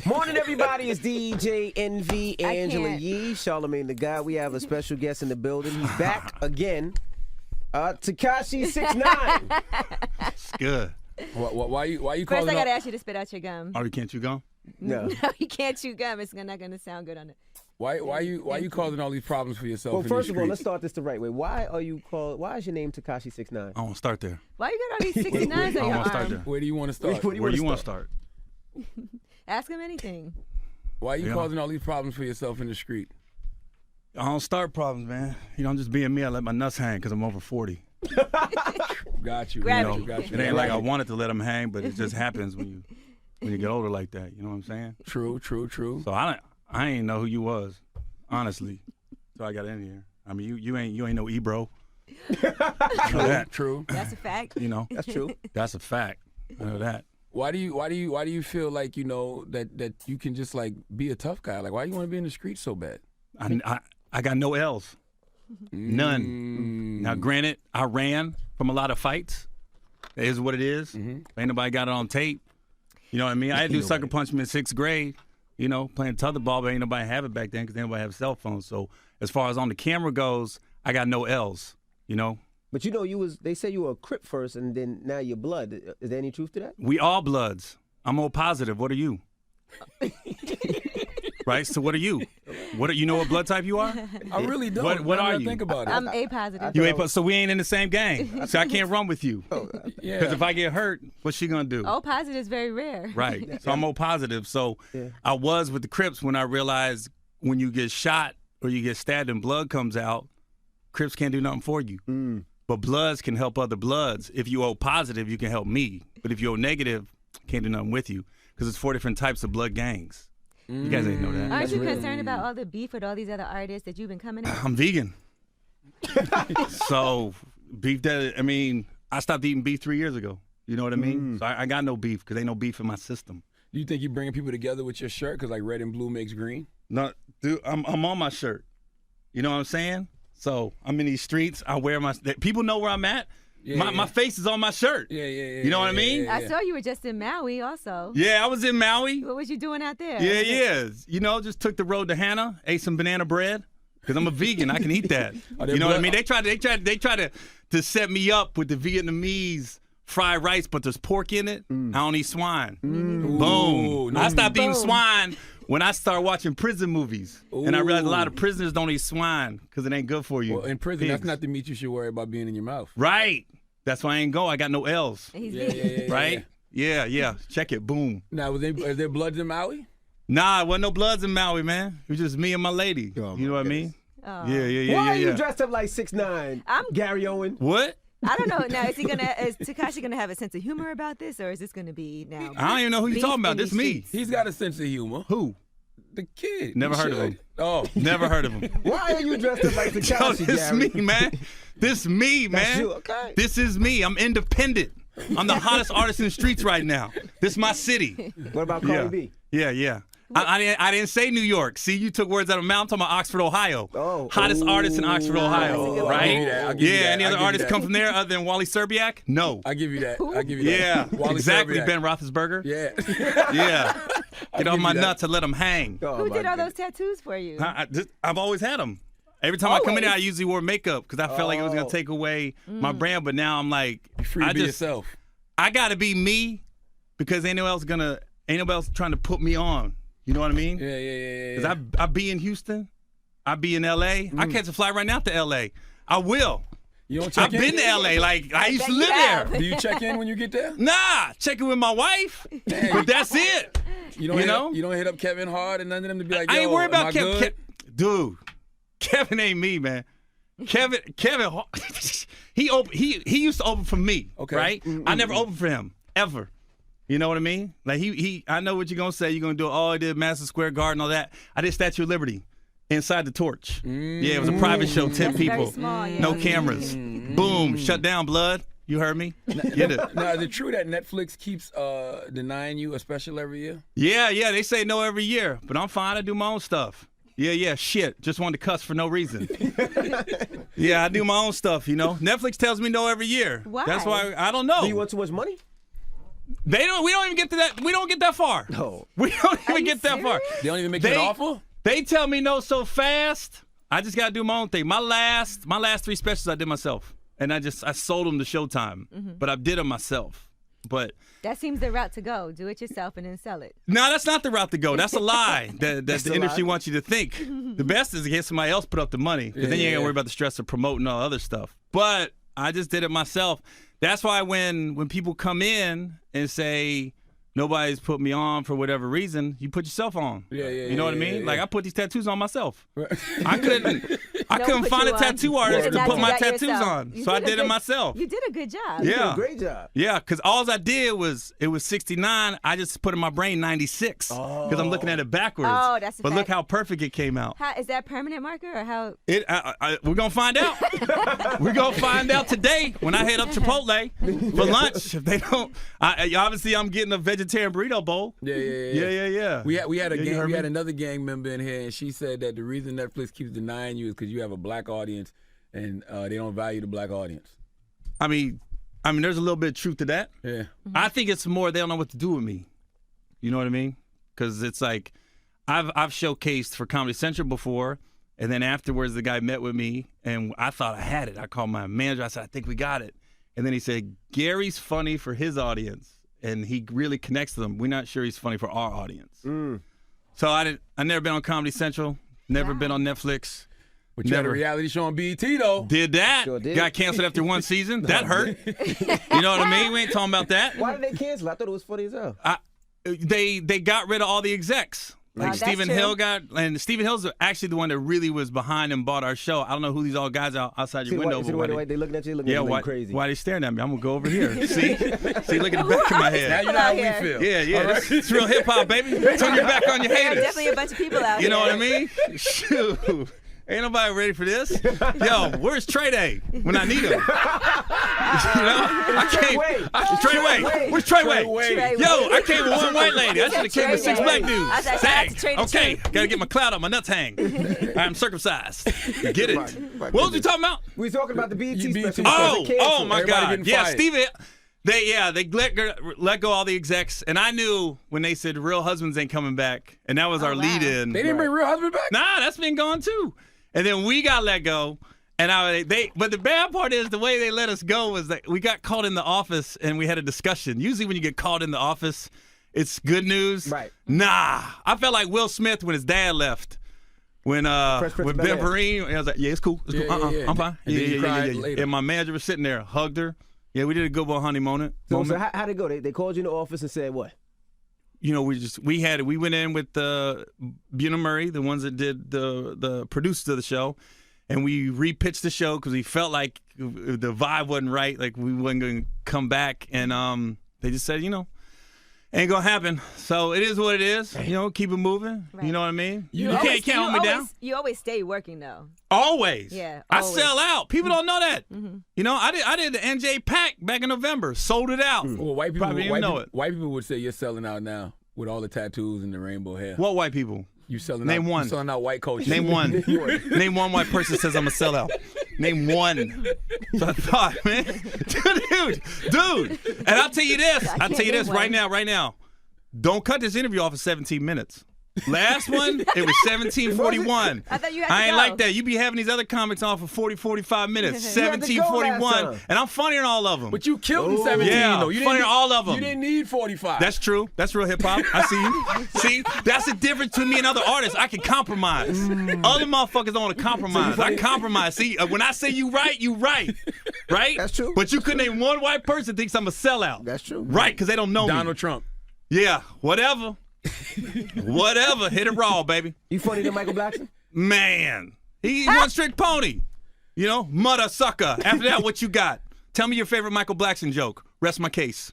Morning, everybody. It's DJ NV, Angela Yee, Charlamagne the God. We have a special guest in the building. He's back again. Tekashi 6ix9ine. It's good. Why you calling? First, I gotta ask you to spit out your gum. Oh, you can't chew gum? No. No, you can't chew gum. It's not gonna sound good on it. Why you causing all these problems for yourself? Well, first of all, let's start this the right way. Why is your name Tekashi 6ix9ine? I want to start there. Why you got all these 69s on your I want to start arm? there. Where do you want to start? Where do you want to start? Ask him anything. Why are you causing all these problems for yourself in the street? I don't start problems, man. I'm just being me. I let my nuts hang because I'm over 40. Got you. Gravity. Got you. It ain't like I wanted to let them hang, but it just happens when you get older like that. You know what I'm saying? True. So I ain't know who you was, honestly. So I got in here. I mean, you ain't no Ebro. I know that. True. That's a fact. That's true. That's a fact. I know that. Why do you feel like that you can just like be a tough guy? Like, why do you want to be in the street so bad? I got no L's. None. Now, granted, I ran from a lot of fights. It is what it is. Ain't nobody got it on tape. You know what I mean? I had to do sucker punch me in 6th grade, playing tetherball, but ain't nobody have it back then because ain't nobody have cell phones. So as far as on the camera goes, I got no L's, But they say you were a Crip first, and then now you're Blood. Is there any truth to that? We all Bloods. I'm O positive. What are you? Right? So what are you? You know what blood type you are? I really don't. What are you? Think about it. I'm A positive. You ain't. So we ain't in the same gang. So I can't run with you. Yeah. Because if I get hurt, what's she gonna do? O positive is very rare. Right. So I'm O positive. So I was with the Crips when I realized when you get shot or you get stabbed and blood comes out, Crips can't do nothing for you. But Bloods can help other Bloods. If you O positive, you can help me. But if you're O negative, can't do nothing with you because it's 4 different types of blood gangs. You guys ain't know that. Aren't you concerned about all the beef with all these other artists that you've been coming at? I'm vegan. So beef I stopped eating beef 3 years ago. You know what I mean? So I got no beef because ain't no beef in my system. Do you think you're bringing people together with your shirt? Because like red and blue makes green? No, dude, I'm on my shirt. You know what I'm saying? So I'm in these streets. I wear people know where I'm at. My face is on my shirt. Yeah. You know what I mean? I saw you were just in Maui also. Yeah, I was in Maui. What was you doing out there? Yeah. You know, just took the road to Hannah, ate some banana bread. Because I'm a vegan, I can eat that. You know what I mean? They try to set me up with the Vietnamese fried rice, but there's pork in it. I don't eat swine. Boom. I stopped eating swine when I started watching prison movies. And I realized a lot of prisoners don't eat swine because it ain't good for you. Well, in prison, that's not the meat you should worry about being in your mouth. Right. That's why I ain't go. I got no L's. Right? Yeah. Check it. Boom. Now, are there bloods in Maui? Nah, it wasn't no bloods in Maui, man. It was just me and my lady. Oh, you know what I mean? Oh. Yeah. Why are you dressed up like 6'9"? I'm Gary Owen. What? I don't know. Now, is Tekashi gonna have a sense of humor about this, or is this gonna be now? I don't even know who you're beef talking about. in This these me. streets? He's got a sense of humor. Who? The kid. Never He heard of should. him. Oh. Never heard of him. Why are you dressed up like Yo, Tekashi, this Gary? me, man. This me, man. That's you, okay. This is me. I'm independent. I'm the hottest artist in the streets right now. This is my city. What about Cardi B? Yeah. I didn't say New York. See, you took words out of my mouth. I'm talking about Oxford, Ohio. Oh. Hottest artist in Oxford, that's a Ohio. good one. Right? I'll give you that. Any I'll other give you artists that. come from there other than Wally Serbiak? No. I give you that. I give you that. Yeah, Wally exactly. Serbiak. Ben Roethlisberger. Yeah. Yeah. Get off give my you that. nuts and let them hang. Oh, Who my did all goodness. those tattoos for you? I've always had them. Every time I come in there, I Always? usually wore makeup because I felt like it was gonna take away my brand. But now I'm like, You're free to be yourself. I gotta be me because ain't nobody else trying to put me on. You know what I mean? Yeah. Because I be in Houston, I be in LA. I catch a flight right now to LA. I will. You don't check I've in? been to LA. Like I used to bet live you have. there. Do you check in when you get there? Nah, checking with my wife, but that's it. You don't hit up Kevin Hart and none of them to be like, yo, I ain't worried am about I Kevin. good? Dude, Kevin ain't me, man. Kevin, he used to open for me, Okay. right? I never opened for him ever. You know what I mean? Like he I know what you're gonna say. You're gonna do I did Madison Square Garden, all that. I did Statue of Liberty inside the Torch. Yeah, it was a private show, 10 That's people, very small, yeah. no cameras. Boom, shut down, blood. You heard me? Get it? Now, is it true that Netflix keeps denying you a special every year? Yeah, they say no every year, but I'm fine. I do my own stuff. Yeah, shit. Just wanted to cuss for no reason. Yeah, I do my own stuff, you know. Netflix tells me no every year. Why? That's why I don't know. Do you want too much money? We don't even get to that. We don't get that far. No. We don't even you get that far. They don't even make you an offer? They tell me no so fast. I just gotta do my own thing. My last 3 specials I did myself. And I sold them to Showtime. But I did them myself. But That seems the route to go. Do it yourself and then sell it. no, that's not the route to go. That's a lie that the a industry lie? wants you to think. The best is to get somebody else put up the money. Because then you ain't gotta worry about the stress of promoting all other stuff. But I just did it myself. That's why when people come in and say nobody's put me on for whatever reason, you put yourself on. You know what I mean? Like I put these tattoos on myself. I couldn't put find you a on. tattoo You artist did to not put do my that tattoos yourself. on. You So I did it good- myself. You did a good job. You Yeah. did a great job. Yeah, because all I did was, it was 69. I just put in my brain 96 because I'm looking at it backwards. Oh, that's a But look fact. how perfect it came out. Is that permanent marker or how? We're going to find out. We're going to find out today when I head up Chipotle for lunch. If they don't, obviously I'm getting a vegetarian burrito bowl. Yeah. We had a Yeah, you gang. heard We me? had another gang member in here, and she said that the reason Netflix keeps denying you is because you have a black audience, and they don't value the black audience. I mean, there's a little bit of truth to that. Yeah. I think it's more they don't know what to do with me. You know what I mean? Because it's like I've showcased for Comedy Central before, and then afterwards the guy met with me, and I thought I had it. I called my manager. I said, I think we got it. And then he said, Gary's funny for his audience, and he really connects to them. We're not sure he's funny for our audience. So I never been on Comedy Central, never been on Netflix. But you had a Never. reality show on BET, though. Did that. Sure did. Got canceled after one season. That hurt. You know what I mean? We ain't talking about that. Why did they cancel? I thought it was funny as hell. They got rid of all the execs. Like that's Stephen true. Hill and Stephen Hill's actually the one that really was behind and bought our show. I don't know who these all guys are outside your window. See the way they looking at you, looking at you crazy. Why they staring at me? I'm gonna go over here. See, look at the back of my Now head. you know how we Here. feel. Yeah, it's real hip hop, baby. Turn your back on your There are haters. definitely a bunch of people out You know here. what I mean? Shoot. Ain't nobody ready for this. Yo, where's Trey Day when I need him? You know? I can't. Trey Way. Where's Trey Way? Trey Yo, Way. I came with one white lady. I should have came with 6 Trey black Day. dudes. I said, Dang. Trey the Okay, truth. gotta get my clout up, my nuts hang. I'm circumcised. Get it. What was we talking about? We talking about the BET BET special. Oh my Everybody God. getting Yeah, fired. Steven. They let go all the execs, and I knew when they said Real Husbands ain't coming back, and that was our wow. lead-in. They didn't bring Real Husband back? Nah, that's been gone too. And then we got let go. And but the bad part is the way they let us go was that we got called in the office and we had a discussion. Usually when you get called in the office, it's good news. Right. Nah, I felt like Will Smith when his dad left. When Prince with of Ben Bel-Air. Vereen, I was like, yeah, it's cool. It's Yeah, cool. yeah, yeah. I'm fine. And then you cried Yeah. later. And my manager was sitting there, hugged her. Yeah, we did a good one, honey moment. So how'd it go? They called you in the office and said what? You know, we went in with Buna Murray, the ones that did the producers of the show, and we repitched the show because we felt like the vibe wasn't right, like we wasn't going to come back, and they just said, ain't gonna happen. So it is what it is. Keep it moving. Right. You know what I mean? You always- can't hold me down. You always stay working though. Always. Yeah, I always. sell out. People don't know that. I did the NJ Pack back in November. Sold it out. Well, white people, Probably didn't know it. white people would say you're selling out now with all the tattoos and the rainbow hair. What white people? You selling Name out, one. You selling out white culture. Name one. Name one white person says I'm a sellout. Name one. So I thought, man, dude. And I'll tell you this. I I'll can't tell you this name right now. Don't cut this interview off at 17 minutes. Last one, it was 17:41. I thought you had to I ain't go. like that. You be having these other comics on for 40, 45 minutes. You had to go last 17:41, time. and I'm funnier than all of them. But you killed in 17, Yeah, though. You funnier didn't than all of them. You didn't need 45. That's true. That's real hip hop. I see you. See, that's the difference between me and other artists. I can compromise. Other motherfuckers don't want to compromise. I compromise. See, when I say you right, right? That's true. But you couldn't name one white person that thinks I'm a sellout. That's true. Right? Because they don't know Donald me. Trump. Yeah, whatever. Whatever. Hit it raw, baby. You funny to Michael Blackson? Man, he's one trick pony. Mother sucker. After that, what you got? Tell me your favorite Michael Blackson joke. Rest my case.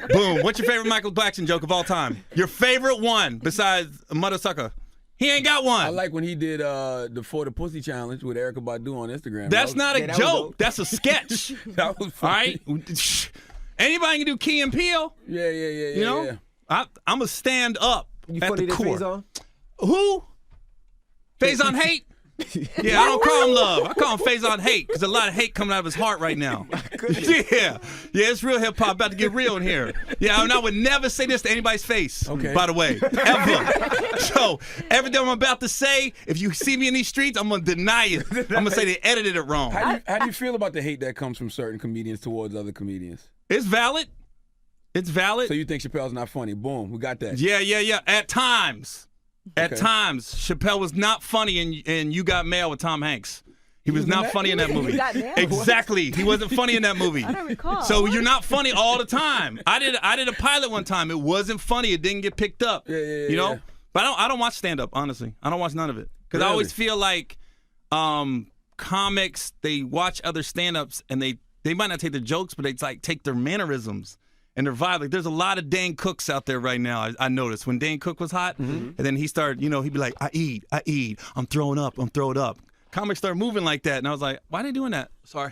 Boom. What's your favorite Michael Blackson joke of all time? Your favorite one besides Mother sucker. He ain't got one. I like when he did the For the Pussy Challenge with Erykah Badu on Instagram. That's not a that was joke. dope. That's a sketch. That was All funny. right? Anybody can do Key and Peele. Yeah. You know? I'm a stand up You at funny the to core. Faison? Who? Faison Hate? Yeah, I don't call him love. I call him Faison Hate because a lot of hate coming out of his heart right now. Yeah, it's real hip hop. About to get real in here. Yeah, and I would never say this to anybody's face. Okay. By the way, ever. So everything I'm about to say, if you see me in these streets, I'm gonna deny it. I'm gonna say they edited it wrong. How do you feel about the hate that comes from certain comedians towards other comedians? It's valid. It's valid. So you think Chappelle's not funny? Boom, we got that. Yeah. At times. At Okay. times, Chappelle was not funny in You Got Mail with Tom Hanks. He was not funny in that movie. You Got Mail? Exactly. He wasn't funny in that movie. I don't recall. So you're not funny all the time. I did a pilot one time. It wasn't funny. It didn't get picked up. Yeah, You know? yeah. But I don't watch stand up, honestly. I don't watch none of it. Because I Really? always feel like comics, they watch other stand ups and they might not take their jokes, but they take their mannerisms and their vibe. Like there's a lot of Dane Cooks out there right now. I noticed when Dane Cook was hot, and then he started, he'd be like, I eat, I'm throwing up. Comics started moving like that, and I was like, why are they doing that? Sorry.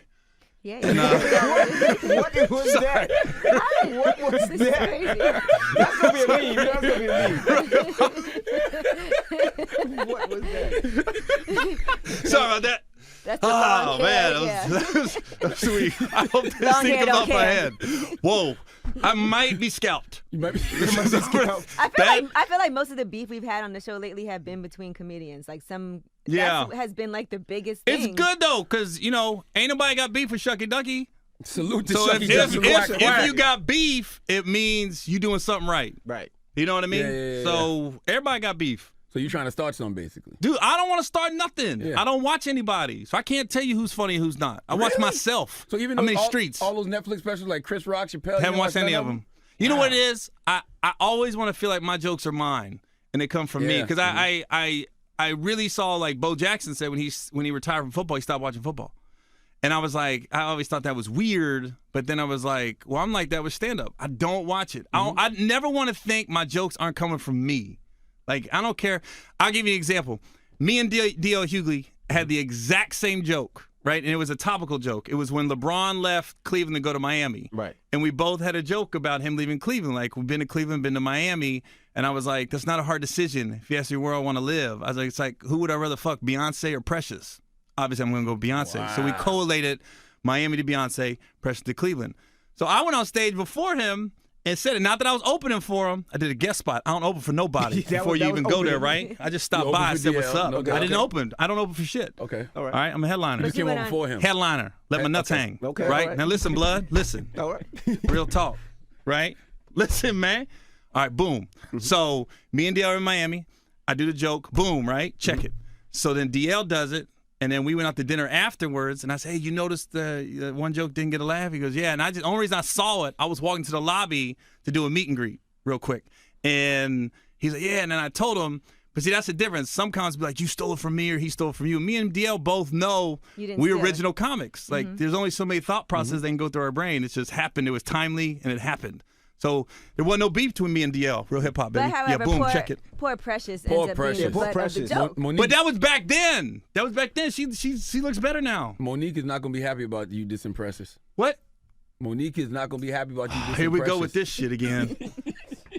Yeah. What was that? What was This is that? crazy. That's gonna be a meme. That's gonna be a meme. What was that? Sorry about that. That's the Oh long man, hair, that was sweet. I hope this Long thing hair, comes don't off my care. head. Whoa, I might be scalped. You might be. I feel like most of the beef we've had on the show lately have been between comedians. Like Yeah. that has been like the biggest thing. It's good though, cause ain't nobody got beef with Shucky Ducky. Salute to So Shucky if Ducky. Quack, quack. you got beef, it means you doing something right. Right. You know what I mean? Yeah. So everybody got beef. So you trying to start something basically? Dude, I don't want to start nothing. Yeah. I don't watch anybody. So I can't tell you who's funny and who's not. I watch Really? myself. So even I'm in those, the streets. all those Netflix specials like Chris Rock, Chappelle, you Haven't don't watched watch any none of them. You know what it is? I always want to feel like my jokes are mine. and they come from me Yeah. because I really saw, like Bo Jackson said when he retired from football, he stopped watching football. And I was like, I always thought that was weird, but then I was like, well, I'm like that with stand-up. I don't watch it. I never want to think my jokes aren't coming from me. Like, I don't care. I'll give you an example. Me and D.L. Hughley had the exact same joke, right? And it was a topical joke. It was when LeBron left Cleveland to go to Miami. Right. And we both had a joke about him leaving Cleveland. Like, we've been to Cleveland, been to Miami. And I was like, that's not a hard decision. If you ask me where I want to live, I was like, it's like, who would I rather fuck, Beyonce or Precious? Obviously, I'm going to go Beyonce. Wow. So we correlated Miami to Beyonce, Precious to Cleveland. So I went on stage before him and said it. Not that I was opening for him. I did a guest spot. I don't open for nobody before you even go there, right? I just stopped You by opened and for said, what's DL. up? Okay, I didn't okay. open. I don't open for shit. Okay. All All right. right, I'm a headliner. You But came went on on- before him. Headliner. Let my nuts hang. Okay, Right? all right. Now listen, blood. Listen. All right. Real talk. Right? Listen, man. All right, boom. So me and DL are in Miami. I do the joke. Boom, right? Check it. So then DL does it. And then we went out to dinner afterwards, and I said, hey, you noticed the one joke didn't get a laugh? He goes, yeah. And the only reason I saw it, I was walking to the lobby to do a meet and greet real quick. And he's like, yeah. And then I told him, but see, that's the difference. Some comics be like, you stole it from me or he stole it from you. Me and DL both know You didn't we're steal it. original comics. Like, there's only so many thought processes that can go through our brain. It just happened. It was timely, and it happened. So there wasn't no beef between me and DL. Real hip hop, baby. But however, Yeah, boom, check it. poor Precious Poor ends up Precious. being the Poor butt Precious. of the joke. Monique, But that was back then. She looks better now. Monique is not gonna be happy about you dissing Precious. What? Monique is not gonna be happy about you dissing Here we go Precious. with this shit again.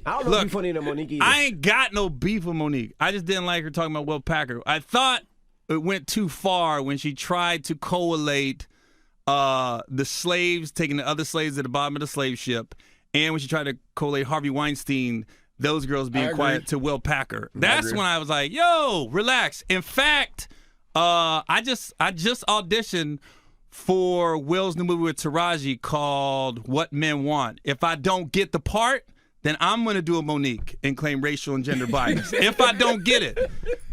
I don't know Look, if you're funny to Monique either. I ain't got no beef with Monique. I just didn't like her talking about Will Packer. I thought it went too far when she tried to collate the slaves, taking the other slaves at the bottom of the slave ship, and when she tried to collate Harvey Weinstein, those girls I being agree. quiet, to Will Packer. That's agree. when I was like, yo, relax. In fact, I just auditioned for Will's new movie with Taraji called What Men Want. If I don't get the part, then I'm going to do a Monique and claim racial and gender bias. If I don't get it.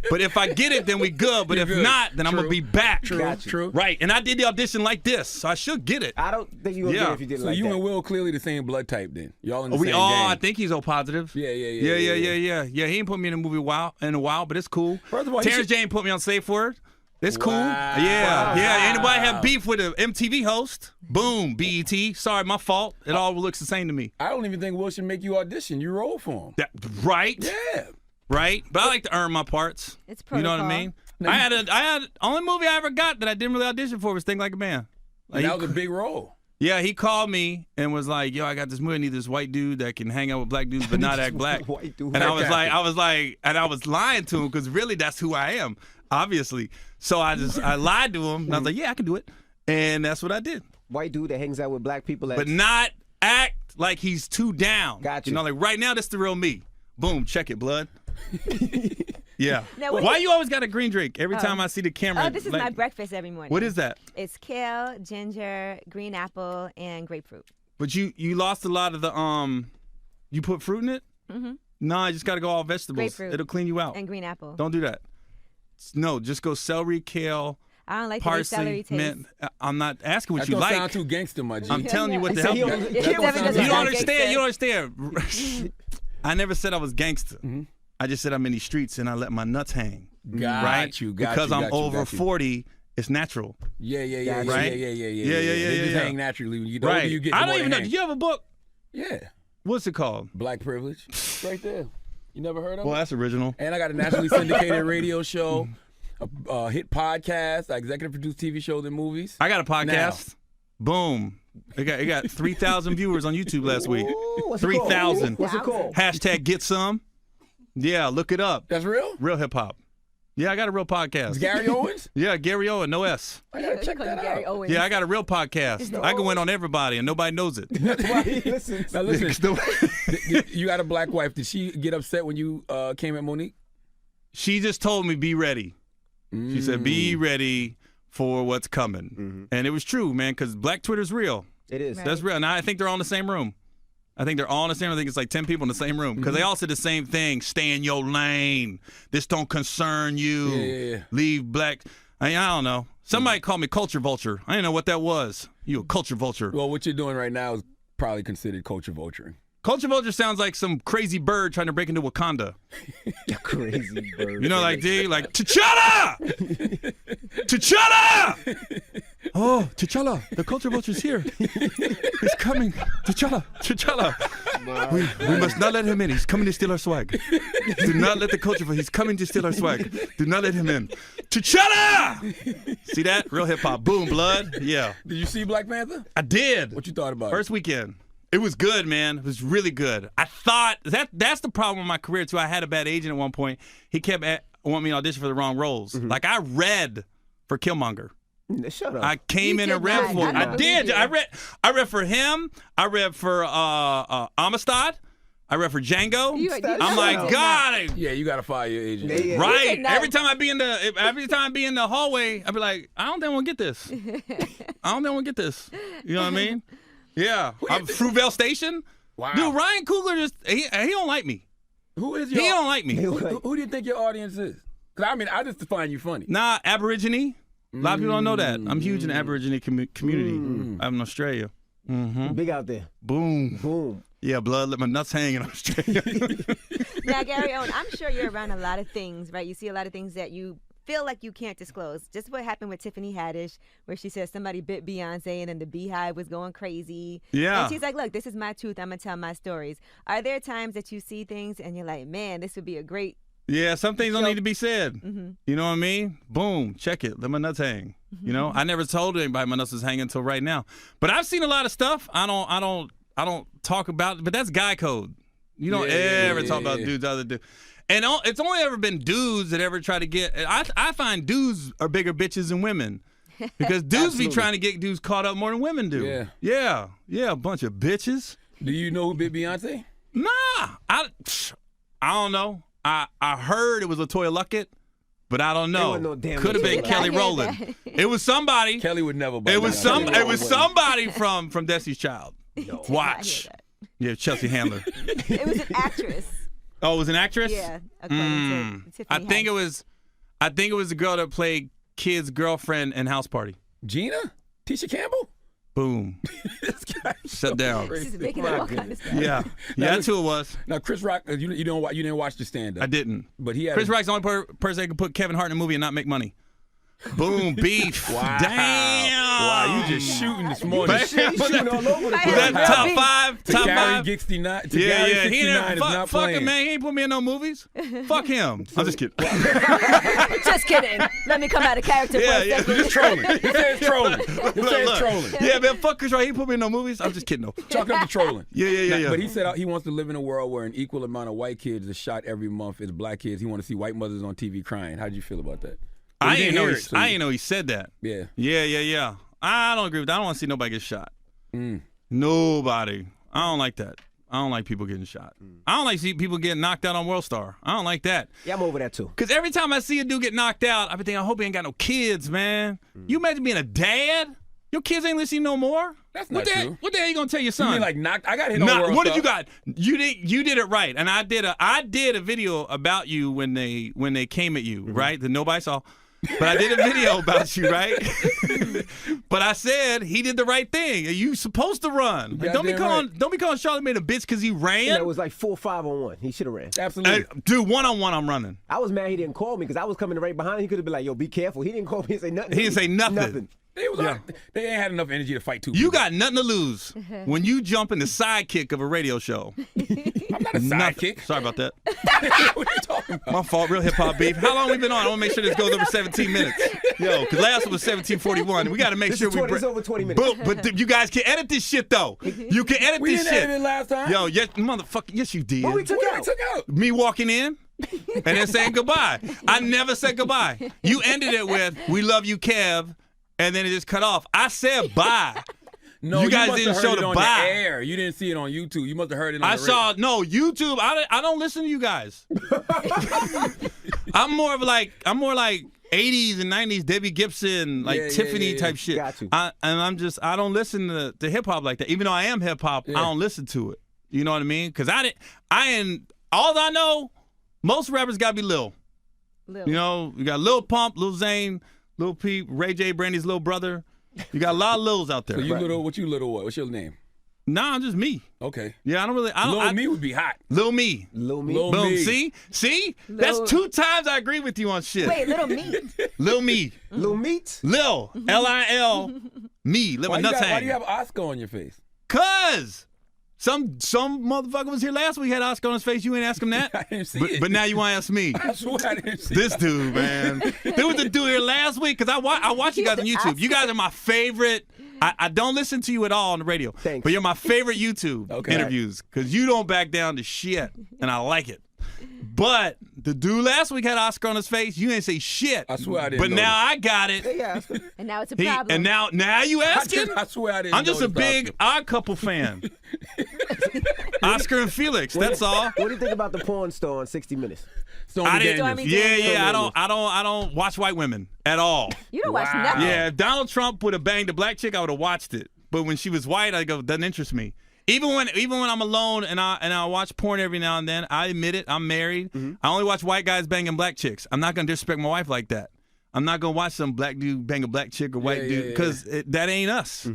But if I get it, then we good. But You're if good. not, then I'm going to be back. True, Got you. true. Right. And I did the audition like this, so I should get it. I don't think you're going to Yeah. get it if you did it So like you that. and Will clearly the same blood type then. Y'all in the We same all, I gang. think he's O positive. Yeah. Yeah. He ain't put me in a movie in a while, but it's cool. First of all, he Terrence should- Jane put me on Safe Word. It's cool. Wow. Yeah. Anybody have beef with an MTV host? Boom, BET. Sorry, my fault. It all looks the same to me. I don't even think Will should make you audition. You roll for him. Right? Yeah. Right? But I like to earn my parts. It's You know what I protocol. mean? I had only movie I ever got that I didn't really audition for was Think Like a Man. Like, That was a big role. yeah, he called me and was like, "Yo, I got this movie. I need this white dude that can hang out with black dudes but not act black." White dude. And I was lying to him because really that's who I am, obviously. So I lied to him and I was like, "Yeah, I can do it," and that's what I did. White dude that hangs out with black people. But not act like he's too down. Got you. You know, like right now, this the real me. Boom, check it, blood. Yeah. Now, what Why is- you always got a green drink every time I see the camera? Oh, this is like, my breakfast every morning. What is that? It's kale, ginger, green apple, and grapefruit. But you lost a lot of the You put fruit in it? Mm-hmm. No, you just got to go all vegetables. Grapefruit. It'll clean you out. And green apple. Don't do that. No, just go celery, kale, I don't like the way celery parsley, taste. mint. I'm not asking what That you don't like. sound too gangster, my G. I'm telling you what the So hell. he You don't- It Kale definitely sounds doesn't like- sound understand. You gangster. don't understand. I never said I was gangster. I just said I'm in these streets and I let my nuts hang. Got right? you. Because I'm over 40. It's natural. Yeah. Right? Yeah. Yeah. They just hang naturally. When you the Right. older you get, I the don't more even they know. hang. Did you have a book? Yeah. What's it called? Black Privilege. Right there. You never heard of Well, it? that's original. And I got a nationally syndicated radio show, a hit podcast, I executive produce TV shows and movies. I got a podcast. Boom. It got 3,000 viewers on YouTube last week. Ooh, what's it called? 3,000. What's it called? Hashtag get some. Yeah, look it up. That's real? Real hip hop. Yeah, I got a real podcast. It's Gary Owens? Yeah, Gary Owen, no S. I gotta check Call that you Gary out. Owen. Yeah, I got a real podcast. I can win on everybody and nobody knows it. That's why he listens. Now listen, you got a black wife. Did she get upset when you came at Monique? She just told me, be ready. She said, be ready for what's coming. And it was true, man, because black Twitter's real. It is. Right. That's real. And I think they're all in the same room. I think they're all in the same room. I think it's like 10 people in the same room. Because they all said the same thing. Stay in your lane. This don't concern you. Yeah. Leave black. I don't know. Somebody called me culture vulture. I didn't know what that was. You a culture vulture. Well, what you're doing right now is probably considered culture vulturing. Culture vulture sounds like some crazy bird trying to break into Wakanda. Crazy bird. You know, like T'Challa! T'Challa! Oh, T'Challa, the culture vulture's here. He's coming. T'Challa. We must not let him in. He's coming to steal our swag. Do not let the culture vulture. He's coming to steal our swag. Do not let him in. T'Challa! See that? Real hip hop. Boom, blood. Yeah. Did you see Black Panther? I did. What you thought about First weekend. It was good, man. It was really good. I thought that's the problem with my career too. I had a bad agent at one point. He kept wanting me to audition for the wrong roles. Like I read for Killmonger. Shut up. I came in and read for. I did. I read for him. I read for Amistad. I read for Django. I'm like, God. Yeah, you gotta fire your agent. Yeah. Right. Every time I be in the hallway, I be like, I don't think I want to get this. I don't think I want to get this. You know what I mean? Yeah. I'm Fruitvale Station. Wow. Dude, Ryan Coogler just he don't like me. Who is your? He don't like me. Who do you think your audience is? Cause I mean, I just find you funny. Nah, Aborigine. A lot of people don't know that. I'm huge in the Aborigine community. I'm in Australia. Mm-hmm. Big out there. Boom. Boom. Yeah, blood, let my nuts hang in Australia. Now, Gary Owen, I'm sure you're around a lot of things, right? You see a lot of things that you feel like you can't disclose. Just what happened with Tiffany Haddish, where she said somebody bit Beyonce and then the Beehive was going crazy. Yeah. And she's like, look, this is my truth. I'm going to tell my stories. Are there times that you see things and you're like, man, this would be a great... Yeah, some things don't need to be said. You know what I mean? Boom, check it. Let my nuts hang. You know, I never told anybody my nuts was hanging until right now. But I've seen a lot of stuff. I don't talk about it, but that's guy code. You don't ever talk about dudes other dudes. And it's only ever been dudes that ever try to get. I find dudes are bigger bitches than women. Because dudes be trying to get dudes caught up more than women do. Yeah, a bunch of bitches. Do you know who bit Beyonce? Nah, I don't know. I heard it was LaToya Luckett, but I don't know. No Could have been Kelly Rowland. It was somebody. Kelly would never. It was somebody from Destiny's Child. No. Watch. Yeah, Chelsea Handler. It was an actress. Oh, it was an actress? Yeah, according to Tiffany I think it was the girl that played Kid's girlfriend in House Party. Gina? Tisha Campbell? Boom. This guy Shut down. She's making up all kind of stuff. Yeah, that's who it was. Now Chris Rock, you didn't watch the stand-up. I didn't. But he had Chris Rock's the only person that can put Kevin Hart in a movie and not make money. Boom, beef. Wow. Damn. Wow, you just shooting this morning. Shooting all over the Was place. that top five? To Top Gary five? 69. To Yeah, Gary yeah. 69 is not Fuck playing. him, man. He ain't put me in no movies. Fuck him. I'm just kidding. Just kidding. Let me come out of character for a second. Just trolling. He says trolling. He says trolling. Yeah, man. Fuck Chris Rock. He put me in no movies. I'm just kidding, though. Chalking up to trolling. Yeah. But he said he wants to live in a world where an equal amount of white kids are shot every month as black kids. He want to see white mothers on TV crying. How do you feel about that? I didn't know he said that. Yeah. Yeah. I don't agree with that. I don't want to see nobody get shot. Nobody. I don't like that. I don't like people getting shot. I don't like see people getting knocked out on World Star. I don't like that. Yeah, I'm over that too. Because every time I see a dude get knocked out, I be thinking, I hope he ain't got no kids, man. You imagine being a dad? Your kids ain't listening no more? That's not true. What the hell you gonna tell your son? You mean like knocked? I got hit on World What Star. did you got? You did it right. And I did a video about you when they came at you, right? That nobody saw. But I did a video about you, right? But I said he did the right thing. You supposed to run. Like, don't be calling Charlamagne a bitch because he ran. Yeah, it was like 4-5 on 1. He should have ran. Absolutely. Dude, 1-on-1, I'm running. I was mad he didn't call me because I was coming right behind him. He could have been like, yo, be careful. He didn't call me and say nothing. He didn't say nothing. They ain't had enough energy to fight two You people. got nothing to lose when you jump in the sidekick of a radio show. I'm not a sidekick. Sorry about that. What are you talking about? My fault. Real hip hop beef. How long we been on? I want to make sure this goes over 17 minutes. Yo, because last one was 17:41. We got to make sure we. It's over 20 minutes. But you guys can edit this shit though. You can edit We this didn't shit. edit it last time. Yo, yes, motherfucker. Yes, you did. What we took out? Me walking in and then saying goodbye. I never said goodbye. You ended it with "We love you, Kev," and then it just cut off. I said bye. No, you guys must didn't have show heard it the on bye. the air. You didn't see it on YouTube. You must have heard it on I the radio. saw YouTube. I don't listen to you guys. I'm more like 80s and 90s Debbie Gibson, like Tiffany type shit. Got you. I don't listen to hip hop like that. Even though I am hip hop, I don't listen to it. You know what I mean? Because all I know, most rappers gotta be Lil. You know, you got Lil Pump, Lil Zane, Lil Peep, Ray J, Brandy's little brother. You got a lot of Lils out there. So you little, what? What's your name? Nah, just me. Okay. Yeah, I don't really. Lil Me would be hot. Lil Me. Lil Me. Lil Boom. Me. See? That's 2 times I agree with you on shit. Wait, Little Meat. Lil Me. Lil Meat. Lil. L-I-L. Me. Let my nuts Why hang. do you have Oscar on your face? Cause some motherfucker was here last week, had Oscar on his face. You ain't ask him that. I didn't see but, it. but now you want to ask me. I swear I didn't see This dude, man. There was a dude here last week because I watch you guys on YouTube. You guys are my favorite. I don't listen to you at all on the radio. Thanks. But you're my favorite YouTube Okay. interviews because you don't back down to shit, and I like it. But the dude last week had Oscar on his face. You ain't say shit. I swear I didn't But notice. now I got it. Yeah. And now it's a He- problem. and now you asking? I swear I didn't I'm just a notice big Oscar. Odd Couple fan. Oscar and Felix. That's all. What do you think about the porn star on 60 Minutes? Stormy I didn't. Daniels. Stormy Yeah. Daniels. I don't watch white women at all. You don't watch Wow. nothing. Yeah, if Donald Trump would have banged a black chick, I would have watched it. But when she was white, I go, doesn't interest me. Even when I'm alone and I watch porn every now and then, I admit it, I'm married. I only watch white guys banging black chicks. I'm not gonna disrespect my wife like that. I'm not gonna watch some black dude bang a black chick or white dude because that ain't us.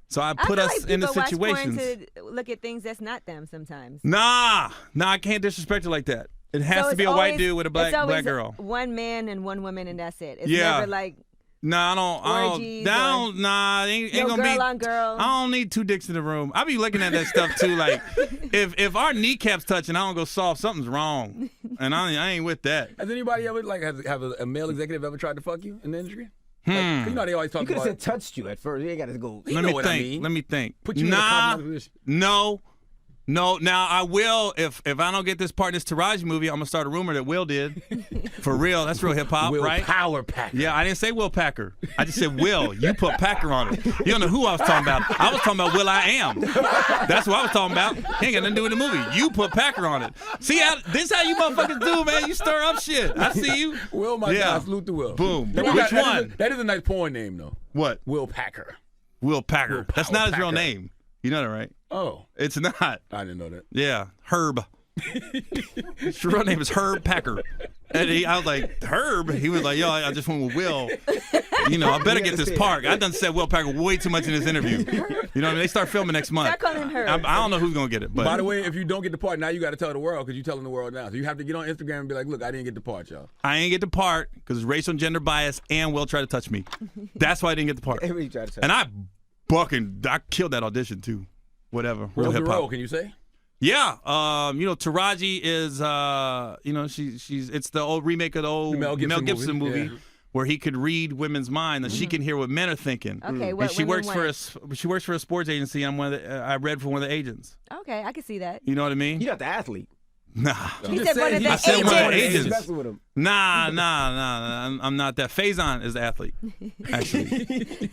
So I I put feel us like in the people situations. watch porn to look at things that's not them sometimes. Nah, I can't disrespect it like that. It has So to be it's a white always- dude with a black it's always girl. One man and one woman, and that's it. It's Yeah. never like Nah, Orgies ain't no gonna girl be. on girl. I don't need 2 dicks in the room. I be looking at that stuff too. Like, if our kneecaps touching, I don't go soft. Something's wrong, and I ain't with that. Has anybody ever have a male executive ever tried to fuck you in the industry? Like, you know they always talk You could have about. said touched you at first. You ain't got to go. You Let know me what think. I mean. Let me think. Put you in a compromising position. No. Now I will if I don't get this part in this Taraji movie. I'm gonna start a rumor that Will did. For real, that's real hip hop, Will right? Power Pack. Yeah, I didn't say Will Packer. I just said Will. You put Packer on it. You don't know who I was talking about. I was talking about Will I Am. That's what I was talking about. He ain't got nothing to do with the movie. You put Packer on it. See, this how you motherfuckers do, man. You stir up shit. I see you. Will, my Yeah. guy, salute to Will. Boom. That- Which that- one? That is a nice porn name, though. What? Will Packer. Will Packer. Will That's Power not his real Packer. name. You know that, right? Oh, It's not. I didn't know that. Yeah, Herb. His real name is Herb Packer. And I was like, Herb? He was like, yo, I just went with Will. You know, I better get this part. I done said Will Packer way too much in this interview. You know what I mean? They start filming next month. Start calling him Herb. I don't know who's going to get it. But By the way, if you don't get the part, now you got to tell the world because you're telling the world now. So you have to get on Instagram and be like, look, I didn't get the part, y'all. I ain't get the part because it's racial and gender bias and Will tried to touch me. That's why I didn't get the part. Everybody tried to touch And I killed that audition too. Whatever. What Real was the hip role, hop. can you say? Yeah, you know, Taraji is, you know, she's it's the old remake of the old Mel Gibson movie, yeah. where he could read women's mind and she can hear what men are thinking. Okay, And what she women works for want. she works for a sports agency. I'm one of the, I read for one of the agents. Okay, I can see that. You know what I mean? You're not the athlete. Nah, He said one of the I said one of the agents. agents. Messing with him. nah. I'm not that. Faison is the athlete, actually.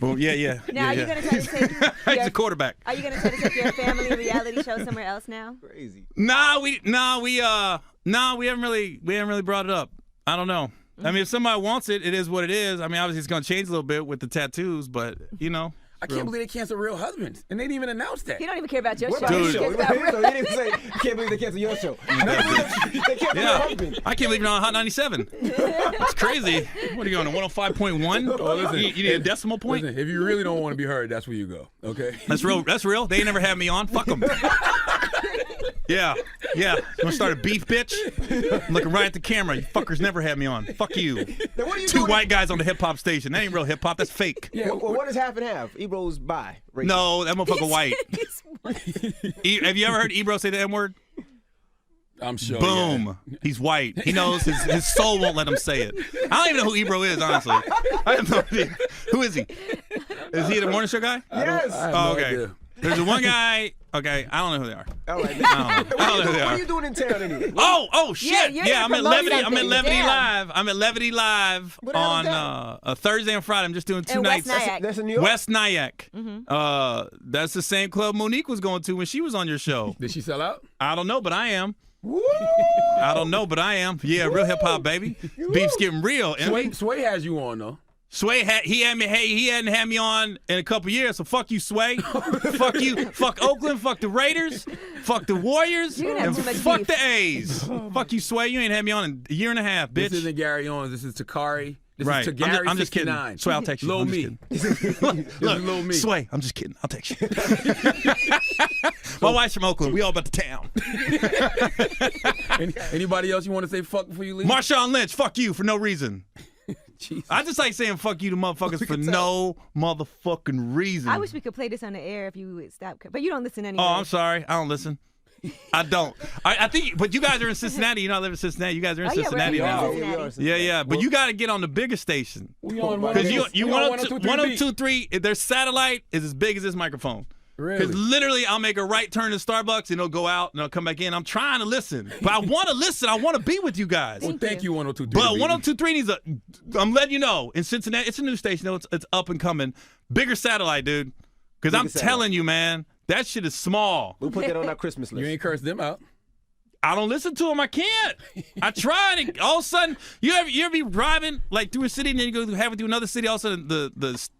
But yeah. Now, are you gonna try to take He's your, a quarterback. Are you gonna try to take your family reality show somewhere else now? Crazy. We haven't really brought it up. I don't know. I mean, if somebody wants it, it is what it is. I mean, obviously it's gonna change a little bit with the tattoos, but you know. I can't believe they canceled Real Husbands, and they didn't even announce that. He don't even care about your What show. about Dude. your show? He cares about He didn't even say, I can't believe they canceled your show. They canceled Yeah, husband. I can't believe you're on Hot 97. It's crazy. What are you on, a 105.1? Oh, listen, you need a decimal point? Listen, if you really don't want to be heard, that's where you go. Okay. That's real. That's real. They ain't never had me on. Fuck them. Yeah. You gonna start a beef, bitch? I'm looking right at the camera. You fuckers never had me on. Fuck you. Now, what are you Two doing? white guys on the hip hop station. That ain't real hip hop. That's fake. Yeah. Well, what is half and half? Ebro's bi. Rachel. No, that motherfucker white. Have you ever heard Ebro say the N word? I'm sure. Boom. He's white. He knows his soul won't let him say it. I don't even know who Ebro is, honestly. I have no idea. Who is he? Is he the morning show guy? Yes. I have Oh, no okay. idea. There's the one guy. Okay, I don't know who they are. All right. I don't know who they What are are. you doing in town anyway? Oh shit! you're Yeah, I'm gonna at promote Levity. I'm at something. Levity Damn. Live. I'm at Levity Live What the hell is on a Thursday and Friday. I'm just doing 2 In West nights. Nyack. That's in New York? West Nyack. That's the same club Monique was going to when she was on your show. Did she sell out? I don't know, but I am. Woo! I don't know, but I am. Yeah, real hip hop, baby. Beef's getting real. Sway has you on though. Sway he hadn't had me on in a couple years, so fuck you, Sway. Fuck you. Fuck Oakland. Fuck the Raiders. Fuck the Warriors. You're gonna have And too much fuck beef. the A's. Fuck you, Sway. You ain't had me on in a year and a half, bitch. This isn't Gary Owens. This is Takari. This Right. is to Gary I'm just kidding. 69. Sway, I'll text you. Lil I'm just me. kidding. This is Lil me. Sway, I'm just kidding. I'll text you. My wife's from Oakland. We all about the town. Anybody else you want to say fuck before you leave? Marshawn Lynch, fuck you for no reason. Jesus. I just like saying fuck you to motherfuckers for no motherfucking reason. I wish we could play this on the air if you would stop. But you don't listen anyway. Oh, I'm sorry. I don't listen. I don't. I think, but you guys are in Cincinnati. You know, I live in Cincinnati. You guys are in Oh, yeah, Cincinnati we're now. in Cincinnati. Yeah. But you got to get on the bigger station. We on Because you 102.3 1023, if their satellite is as big as this microphone. Because Really? literally, I'll make a right turn to Starbucks and it'll go out and I'll come back in. I'm trying to listen. But I want to listen. I want to be with you guys. Well, thank you, 102.3. But 1023 needs I'm letting you know, in Cincinnati, it's a new station, though. It's up and coming. Bigger satellite, dude. Because I'm telling you, man, that shit is small. We'll put that on our Christmas list. You ain't cursed them out. I don't listen to them. I can't. I tried. And all of a sudden, you ever be driving like through a city and then you go halfway through another city. All of a sudden,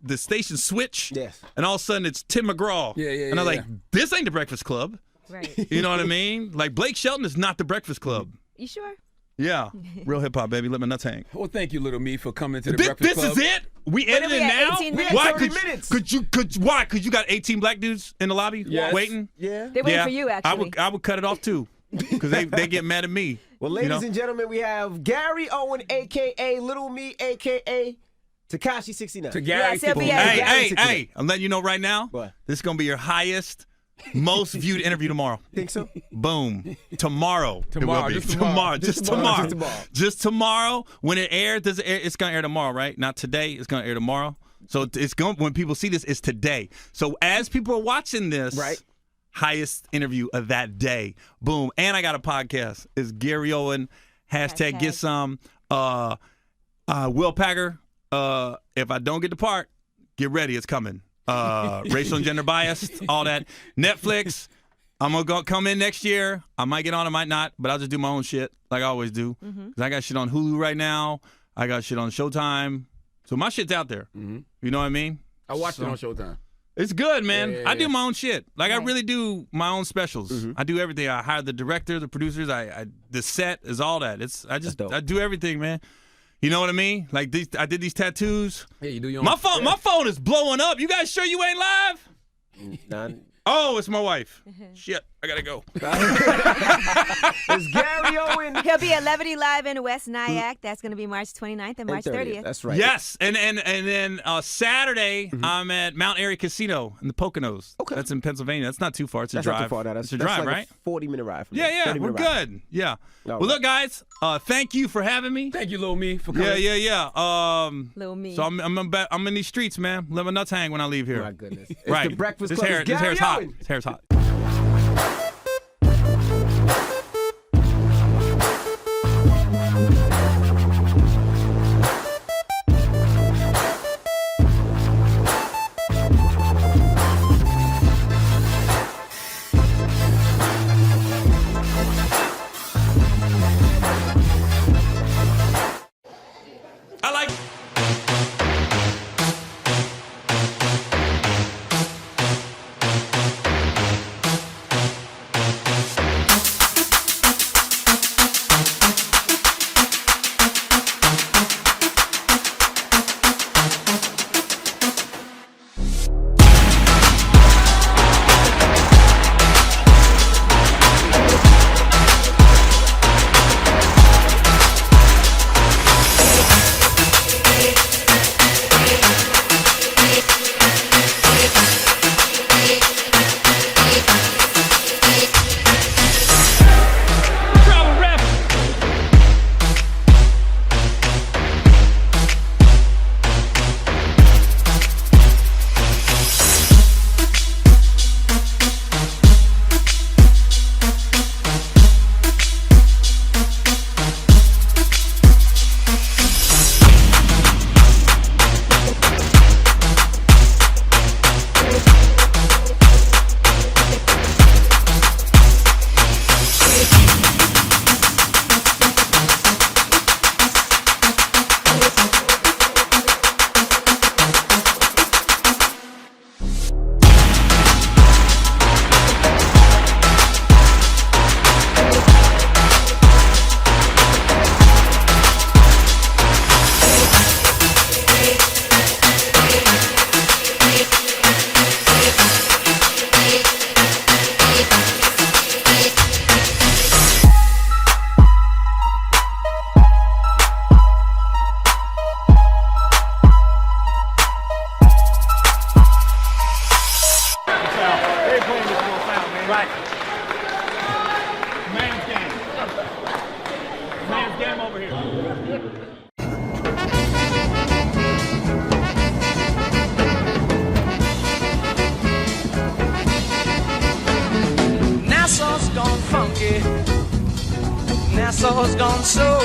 the station switch. Yes. And all of a sudden, it's Tim McGraw. Yeah. And I'm like, this ain't the Breakfast Club. Right. You know what I mean? Like Blake Shelton is not the Breakfast Club. You sure? Yeah. Real hip hop, baby. Let my nuts hang. Well, thank you, Little Me, for coming to the This Breakfast Club. is it. We What are ended we it at, now. 18 minutes? Why? 30 minutes. Why? Because you got 18 black dudes in the lobby Yes. waiting. Yeah. They're waiting for you, actually. I would cut it off too, because they get mad at me. Well, ladies and gentlemen, we have Gary Owen, a.k.a. Little Me, a.k.a. Tekashi 69. To Gary Yes, he'll be 69. at- Hey, Gary hey! I'm letting you know right now. What? This is gonna be your highest, most viewed interview tomorrow. Think so? Boom. Tomorrow. Tomorrow, It will be. just tomorrow. Just tomorrow. tomorrow. Just tomorrow. Just tomorrow. When it airs, it's gonna air tomorrow, right? Not today. It's gonna air tomorrow. So it's going. When people see this, it's today. So as people are watching this, Right. highest interview of that day. Boom. And I got a podcast. It's Gary Owen. Hashtag get some. Will Packer. If I don't get the part, get ready. It's coming. Racial and gender biased, all that. Netflix. I'm going to come in next year. I might get on, I might not, but I'll just do my own shit like I always do. 'Cause I got shit on Hulu right now. I got shit on Showtime. So my shit's out there. You know what I mean? I watched it on Showtime. It's good, man. Yeah. I do my own shit. Like, I Right. really do my own specials. I do everything. I hire the director, the producers. The set is all that. dope. I do everything, man. You know what I mean? Like, I did these tattoos. Yeah, you do your own. My phone is blowing up. You guys sure you ain't live? None. Oh, it's my wife. Shit, I gotta go. It's Gary Owen. He'll be at Levity Live in West Nyack. That's going to be March 29th and March 30th. That's right. Yes, and then Saturday I'm at Mount Airy Casino in the Poconos. Okay. That's in Pennsylvania. That's not too far. It's a That's drive. not too far now. It's a drive, like right? a 40-minute ride from Yeah, there. yeah, 30-minute we're ride. good. Yeah. All Well, right. look, guys. Thank you for having me. Thank you, Lil Me, for coming. Yeah. Lil Me. So I'm in these streets, man. Let my nuts hang when I leave here. My goodness. It's Right. the Breakfast this Club. hair, It's this Gary hair's hot. Owen. This hair's hot. I like. Right. Man's game. Man's game over here. Nassau's gone funky. Nassau's gone soul.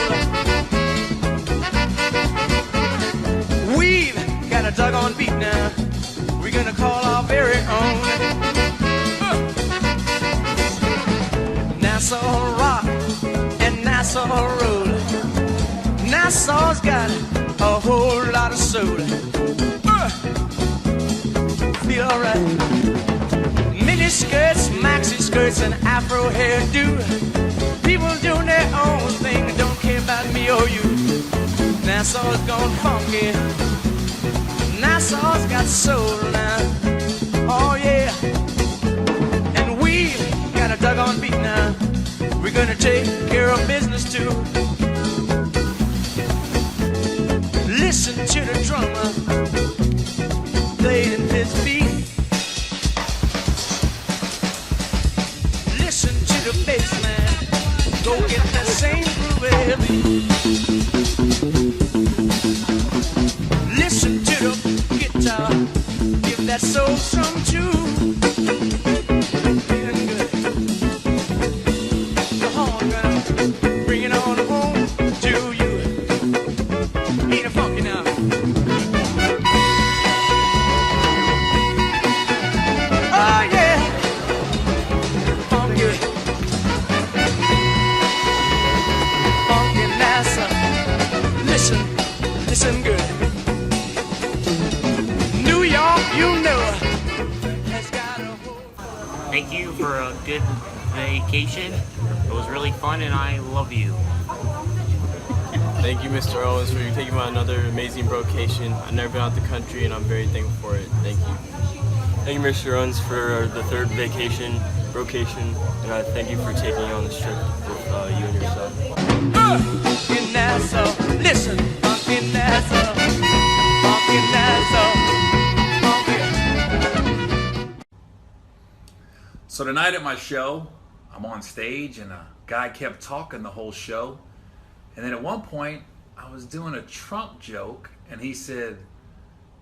We've got a doggone beat now. We're gonna call our very own. Nassau rock and Nassau roll. Nassau's got a whole lot of soul. Feel alright. Mini skirts, maxi skirts, and afro hairdo. People doing their own thing, don't care about me or you. Nassau's gone funky. Nassau's got soul now. Oh yeah. And we got a doggone beat now. We're gonna take care of business too. Listen to the drummer playing his beat. Listen to the bass man, go get that same groove beat. Listen to the guitar, give that soul some too. Feeling good. The horn gonna bring it on home to you. Ain't it funky now? Oh yeah, funky, funky Nassau. Listen good. New York, you know, has got a whole. Thank you for a good vacation. It was really fun and I love you. Thank you, Mr. Owens, for taking me on another amazing brocation. I've never been out the country and I'm very thankful for it. Thank you. Thank you, Mr. Owens, for the third vacation, brocation, and I thank you for taking me on this trip with you and your son. Funky Nassau, listen, funky Nassau, funky Nassau, funky. So tonight at my show, I'm on stage and a guy kept talking the whole show. And then at one point, I was doing a Trump joke and he said,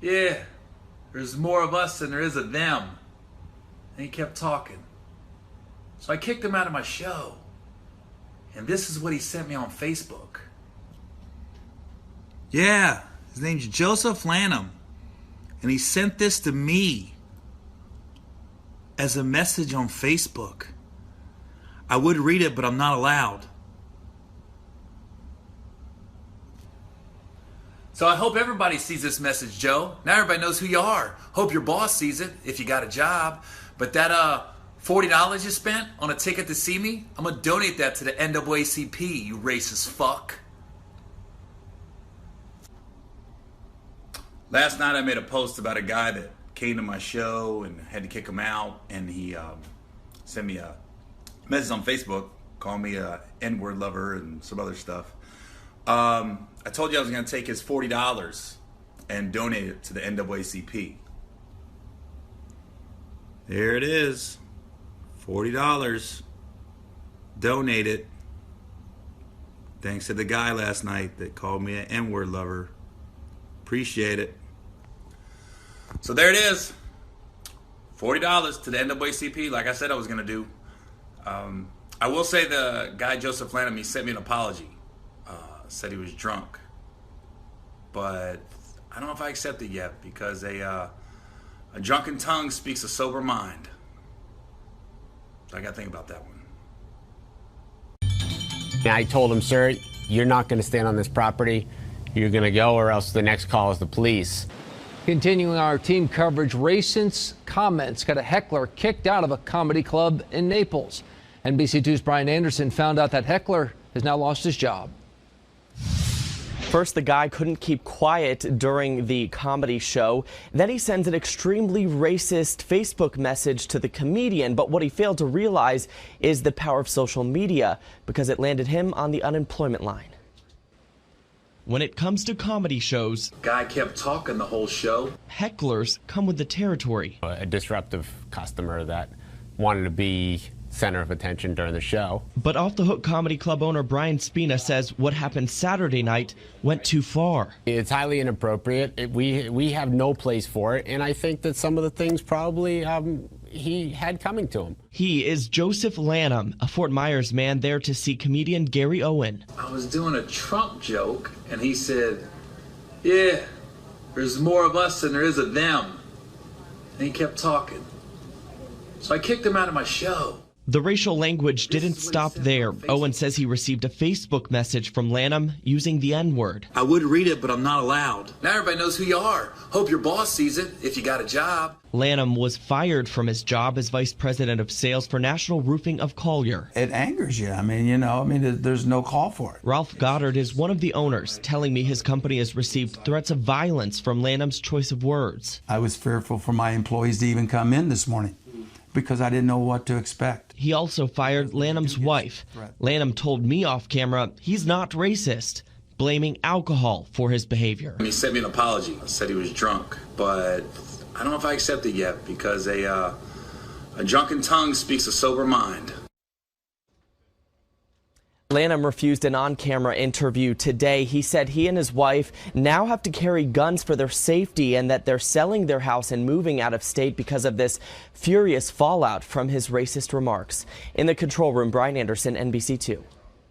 "Yeah, there's more of us than there is of them." And he kept talking. So I kicked him out of my show. And this is what he sent me on Facebook. Yeah, his name's Joseph Lanham. And he sent this to me as a message on Facebook. I would read it, but I'm not allowed. So I hope everybody sees this message, Joe. Now everybody knows who you are. Hope your boss sees it if you got a job. But that $40 you spent on a ticket to see me, I'm gonna donate that to the NAACP, you racist fuck. Last night I made a post about a guy that came to my show and had to kick him out, and he sent me a message on Facebook, calling me a N-word lover and some other stuff. I told you I was gonna take his $40 and donate it to the NAACP. There it is. $40. Donate it. Thanks to the guy last night that called me an N-word lover. Appreciate it. So there it is. $40 to the NAACP, like I said I was going to do. I will say the guy, Joseph Lanham, he sent me an apology. Said he was drunk. But I don't know if I accept it yet because a drunken tongue speaks a sober mind. I got to think about that one. I told him, "Sir, you're not going to stand on this property. You're going to go, or else the next call is the police." Continuing our team coverage, racist comments got a heckler kicked out of a comedy club in Naples. NBC2's Brian Anderson found out that heckler has now lost his job. First, the guy couldn't keep quiet during the comedy show. Then he sends an extremely racist Facebook message to the comedian. But what he failed to realize is the power of social media, because it landed him on the unemployment line. When it comes to comedy shows, guy kept talking the whole show. Hecklers come with the territory. A disruptive customer that wanted to be center of attention during the show. But Off the Hook Comedy Club owner Brian Spina says what happened Saturday night went too far. It's highly inappropriate. We have no place for it, and I think that some of the things probably he had coming to him. He is Joseph Lanham, a Fort Myers man there to see comedian Gary Owen. I was doing a Trump joke, and he said, "Yeah, there's more of us than there is of them." And he kept talking. So I kicked him out of my show. The racial language didn't stop there. Owen says he received a Facebook message from Lanham using the N-word. I would read it, but I'm not allowed. Now everybody knows who you are. Hope your boss sees it if you got a job. Lanham was fired from his job as vice president of sales for National Roofing of Collier. It angers you. There's no call for it. Ralph Goddard is one of the owners, telling me his company has received threats of violence from Lanham's choice of words. I was fearful for my employees to even come in this morning because I didn't know what to expect. He also fired Lanham's wife. Lanham told me off camera he's not racist, blaming alcohol for his behavior. He sent me an apology. Said he was drunk, but I don't know if I accept it yet because a drunken tongue speaks a sober mind. Lanham refused an on-camera interview today. He said he and his wife now have to carry guns for their safety and that they're selling their house and moving out of state because of this furious fallout from his racist remarks. In the control room, Brian Anderson, NBC2.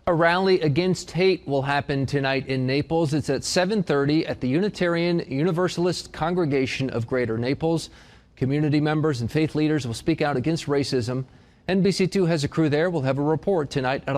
A rally against hate will happen tonight in Naples. It's at 7:30 at the Unitarian Universalist Congregation of Greater Naples. Community members and faith leaders will speak out against racism. NBC2 has a crew there. We'll have a report tonight at